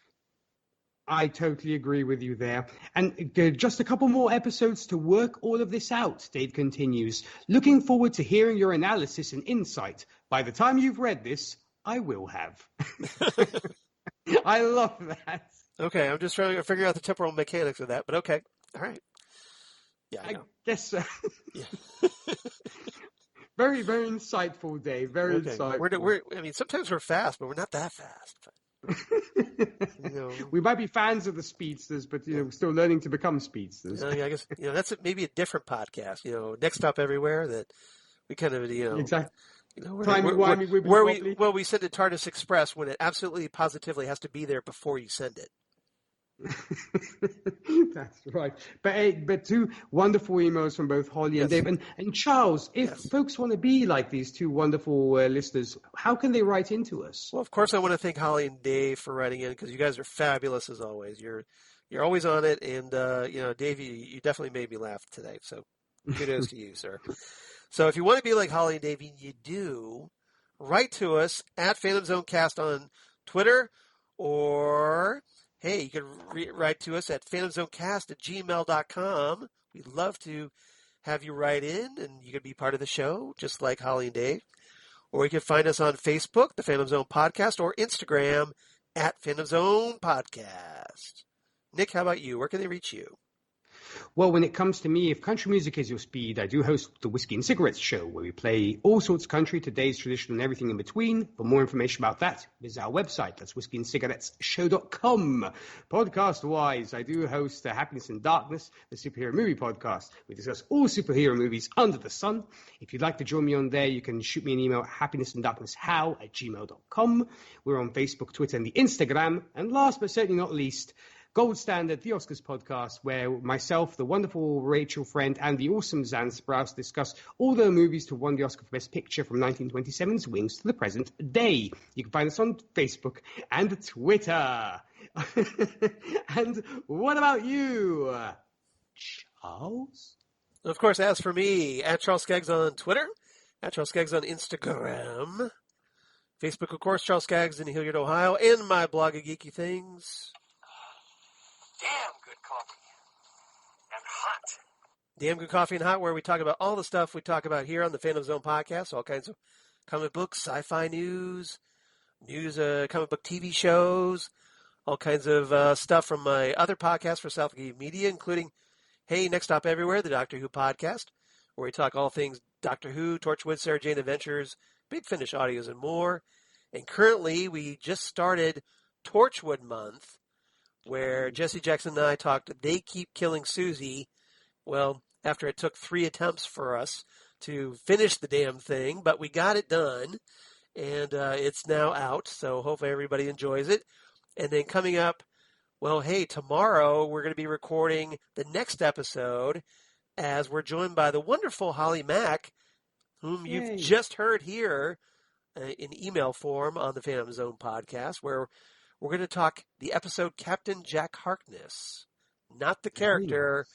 I totally agree with you there. And just a couple more episodes to work all of this out, Dave continues. "Looking forward to hearing your analysis and insight. By the time you've read this, I will have." I love that. Okay, I'm just trying to figure out the temporal mechanics of that, but okay. All right. Yeah, I know. Guess so. Yeah. Very, very insightful, Dave. Very insightful. Sometimes we're fast, but we're not that fast. We might be fans of the speedsters, but we're still learning to become speedsters. I guess that's maybe a different podcast. Next Stop Everywhere, that we kind of exactly. Timey-wimey, wibbly-wobbly. we send it TARDIS Express when it absolutely positively has to be there before you send it. That's right. But two wonderful emails from both Holly and Dave. And Charles, if folks want to be like these two wonderful listeners, how can they write into us? Well, of course, I want to thank Holly and Dave for writing in, because you guys are fabulous as always. You're always on it, and Dave, you definitely made me laugh today. So kudos to you, sir. So if you want to be like Holly and Dave, you do write to us at Phantom Zone Cast on Twitter, or hey, you can write to us at phantomzonecast@gmail.com. We'd love to have you write in, and you can be part of the show, just like Holly and Dave. Or you can find us on Facebook, the Phantom Zone Podcast, or Instagram at Phantom Zone Podcast. Nick, how about you? Where can they reach you? Well, when it comes to me, if country music is your speed, I do host the Whiskey and Cigarettes show, where we play all sorts of country, today's tradition, and everything in between. For more information about that, visit our website. That's whiskeyandcigarettesshow.com. Podcast-wise, I do host Happiness and Darkness, the superhero movie podcast. We discuss all superhero movies under the sun. If you'd like to join me on there, you can shoot me an email at happinessanddarknesshow@gmail.com. We're on Facebook, Twitter, and the Instagram. And last but certainly not least, Gold Standard, the Oscars podcast, where myself, the wonderful Rachel Friend, and the awesome Zan Sprouse discuss all the movies to won the Oscar for Best Picture from 1927's Wings to the present day. You can find us on Facebook and Twitter. And what about you, Charles? Of course, as for me, at Charles Skaggs on Twitter, at Charles Skaggs on Instagram, Facebook, of course, Charles Skaggs in Hilliard, Ohio, and my blog of geeky things. Damn good coffee. And hot. Damn Good Coffee and Hot, where we talk about all the stuff we talk about here on the Phantom Zone podcast, all kinds of comic books, sci-fi news, comic book TV shows, all kinds of stuff from my other podcasts for Southgate Media, including Hey, Next Stop Everywhere, the Doctor Who podcast, where we talk all things Doctor Who, Torchwood, Sarah Jane Adventures, Big Finish audios, and more. And currently, we just started Torchwood Month, where Jesse Jackson and I talked They Keep Killing Susie. Well, after it took 3 attempts for us to finish the damn thing, but we got it done, and it's now out, so hopefully everybody enjoys it. And then coming up, well, hey, tomorrow we're going to be recording the next episode, as we're joined by the wonderful Holly Mack, whom you've just heard here in email form on the Phantom Zone podcast, where we're going to talk the episode Captain Jack Harkness, not the character.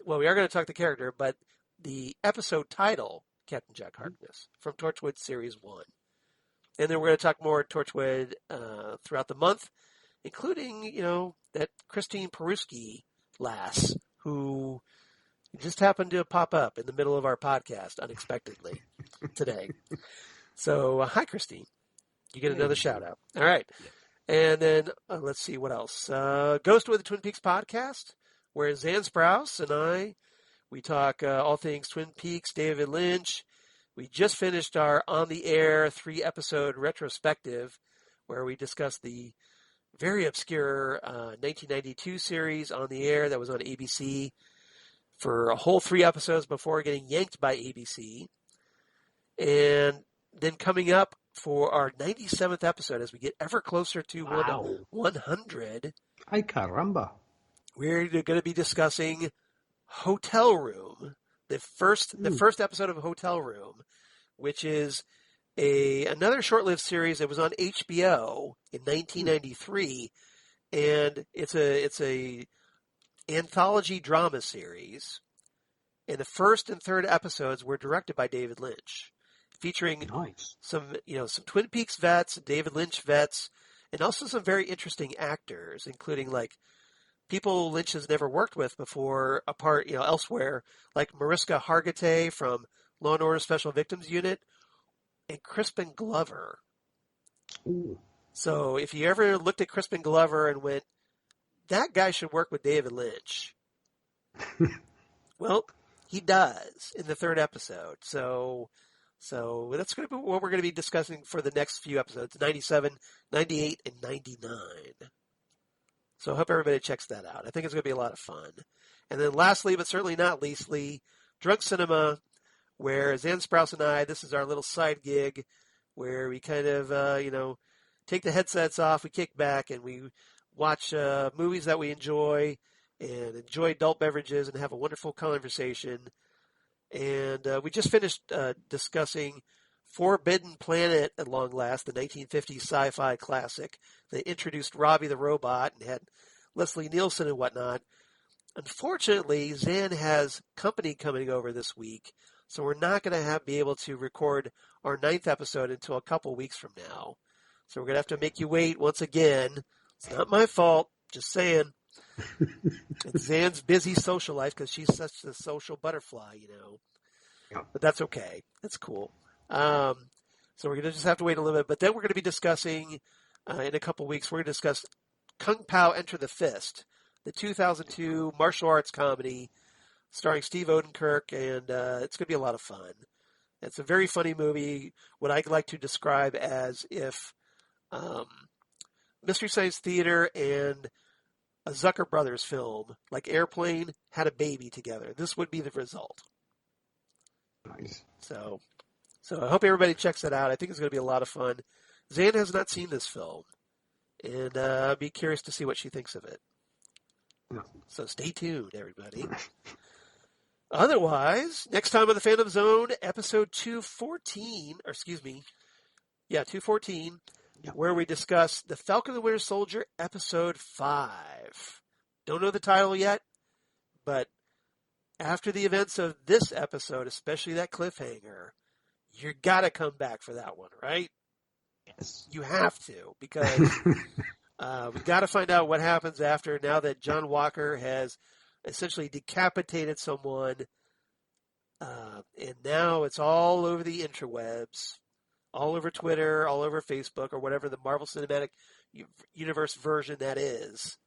Well, we are going to talk the character, but the episode title, Captain Jack Harkness, from Torchwood Series 1. And then we're going to talk more Torchwood throughout the month, including, that Christine Peruski lass, who just happened to pop up in the middle of our podcast unexpectedly today. So, hi, Christine. You get another shout out. All right. And then, let's see, what else? Ghost with the Twin Peaks podcast, where Zan Sprouse and we talk all things Twin Peaks, David Lynch. We just finished our on-the-air 3-episode retrospective, where we discussed the very obscure 1992 series on the air that was on ABC for a whole 3 episodes before getting yanked by ABC. And then coming up for our 97th episode, as we get ever closer to 100. Ay caramba. We're going to be discussing Hotel Room, the first episode of Hotel Room, which is another short-lived series that was on HBO in 1993, and it's a anthology drama series. And the first and third episodes were directed by David Lynch, featuring some Twin Peaks vets, David Lynch vets, and also some very interesting actors, including people Lynch has never worked with before, elsewhere, like Mariska Hargitay from Law and Order Special Victims Unit, and Crispin Glover. Ooh. So if you ever looked at Crispin Glover and went, that guy should work with David Lynch, well, he does in the third episode. So that's going to be what we're going to be discussing for the next few episodes, 97, 98, and 99. So I hope everybody checks that out. I think it's going to be a lot of fun. And then lastly, but certainly not leastly, Drunk Cinema, where Zan Sprouse and I, this is our little side gig where we kind of, take the headsets off, we kick back, and we watch movies that we enjoy and enjoy adult beverages and have a wonderful conversation. And we just finished discussing Forbidden Planet at long last, the 1950s sci-fi classic that introduced Robbie the Robot and had Leslie Nielsen and whatnot. Unfortunately, Zan has company coming over this week, so we're not going to be able to record our 9th episode until a couple weeks from now. So we're going to have to make you wait once again. It's not my fault, just saying. It's Zan's busy social life because she's such a social butterfly, Yeah. But that's okay. That's cool. So we're going to just have to wait a little bit. But then we're going to be discussing, in a couple weeks, we're going to discuss Kung Pao Enter the Fist, the 2002 martial arts comedy starring Steve Odenkirk, and it's going to be a lot of fun. It's a very funny movie, what I like to describe as if Mystery Science Theater and a Zucker Brothers film, like Airplane, had a baby together. This would be the result. Nice. So I hope everybody checks it out. I think it's going to be a lot of fun. Zan has not seen this film, and I'll be curious to see what she thinks of it. No. So stay tuned, everybody. Otherwise, next time on the Phantom Zone, episode 214, 214, where we discuss The Falcon and the Winter Soldier, episode 5. Don't know the title yet, but after the events of this episode, especially that cliffhanger, you got to come back for that one, right? Yes. You have to, because we got to find out what happens after, now that John Walker has essentially decapitated someone, and now it's all over the interwebs, all over Twitter, all over Facebook, or whatever the Marvel Cinematic Universe version that is.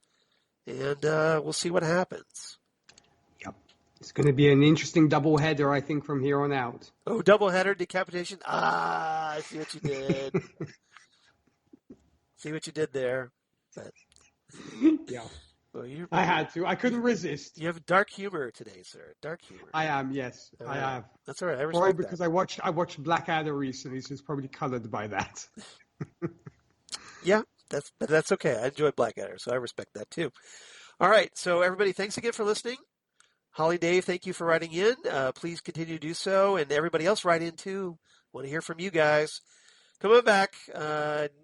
And we'll see what happens. Yep. It's going to be an interesting doubleheader, I think, from here on out. Oh, doubleheader, decapitation. I see what you did. See what you did there. But, yeah. Well, I had to. I couldn't resist. You have dark humor today, sir. Dark humor. I am, yes. All I right. have. That's all right. I respect Probably because that. I watched Blackadder recently, so it's probably colored by that. Yeah, that's okay. I enjoy Blackadder, so I respect that too. All right, so everybody, thanks again for listening. Holly, Dave, thank you for writing in. Please continue to do so, and everybody else write in too. Want to hear from you guys. Come on back.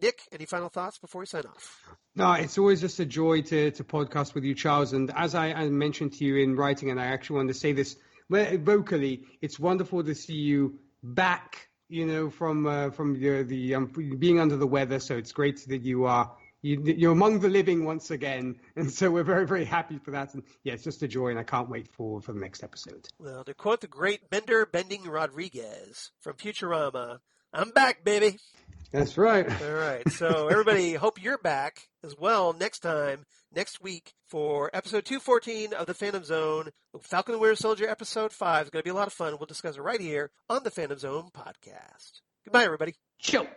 Nick, any final thoughts before we sign off? No, it's always just a joy to podcast with you, Charles. And as I mentioned to you in writing, and I actually wanted to say this vocally, it's wonderful to see you back, from the being under the weather. So it's great that you're among the living once again. And so we're very, very happy for that. And yeah, it's just a joy, and I can't wait for the next episode. Well, to quote the great Bender Bending Rodriguez from Futurama, I'm back, baby. That's right. All right. So everybody, hope you're back as well next week for episode 214 of The Phantom Zone. Falcon and the Winter Soldier episode 5 is going to be a lot of fun. We'll discuss it right here on the Phantom Zone podcast. Goodbye, everybody. Ciao.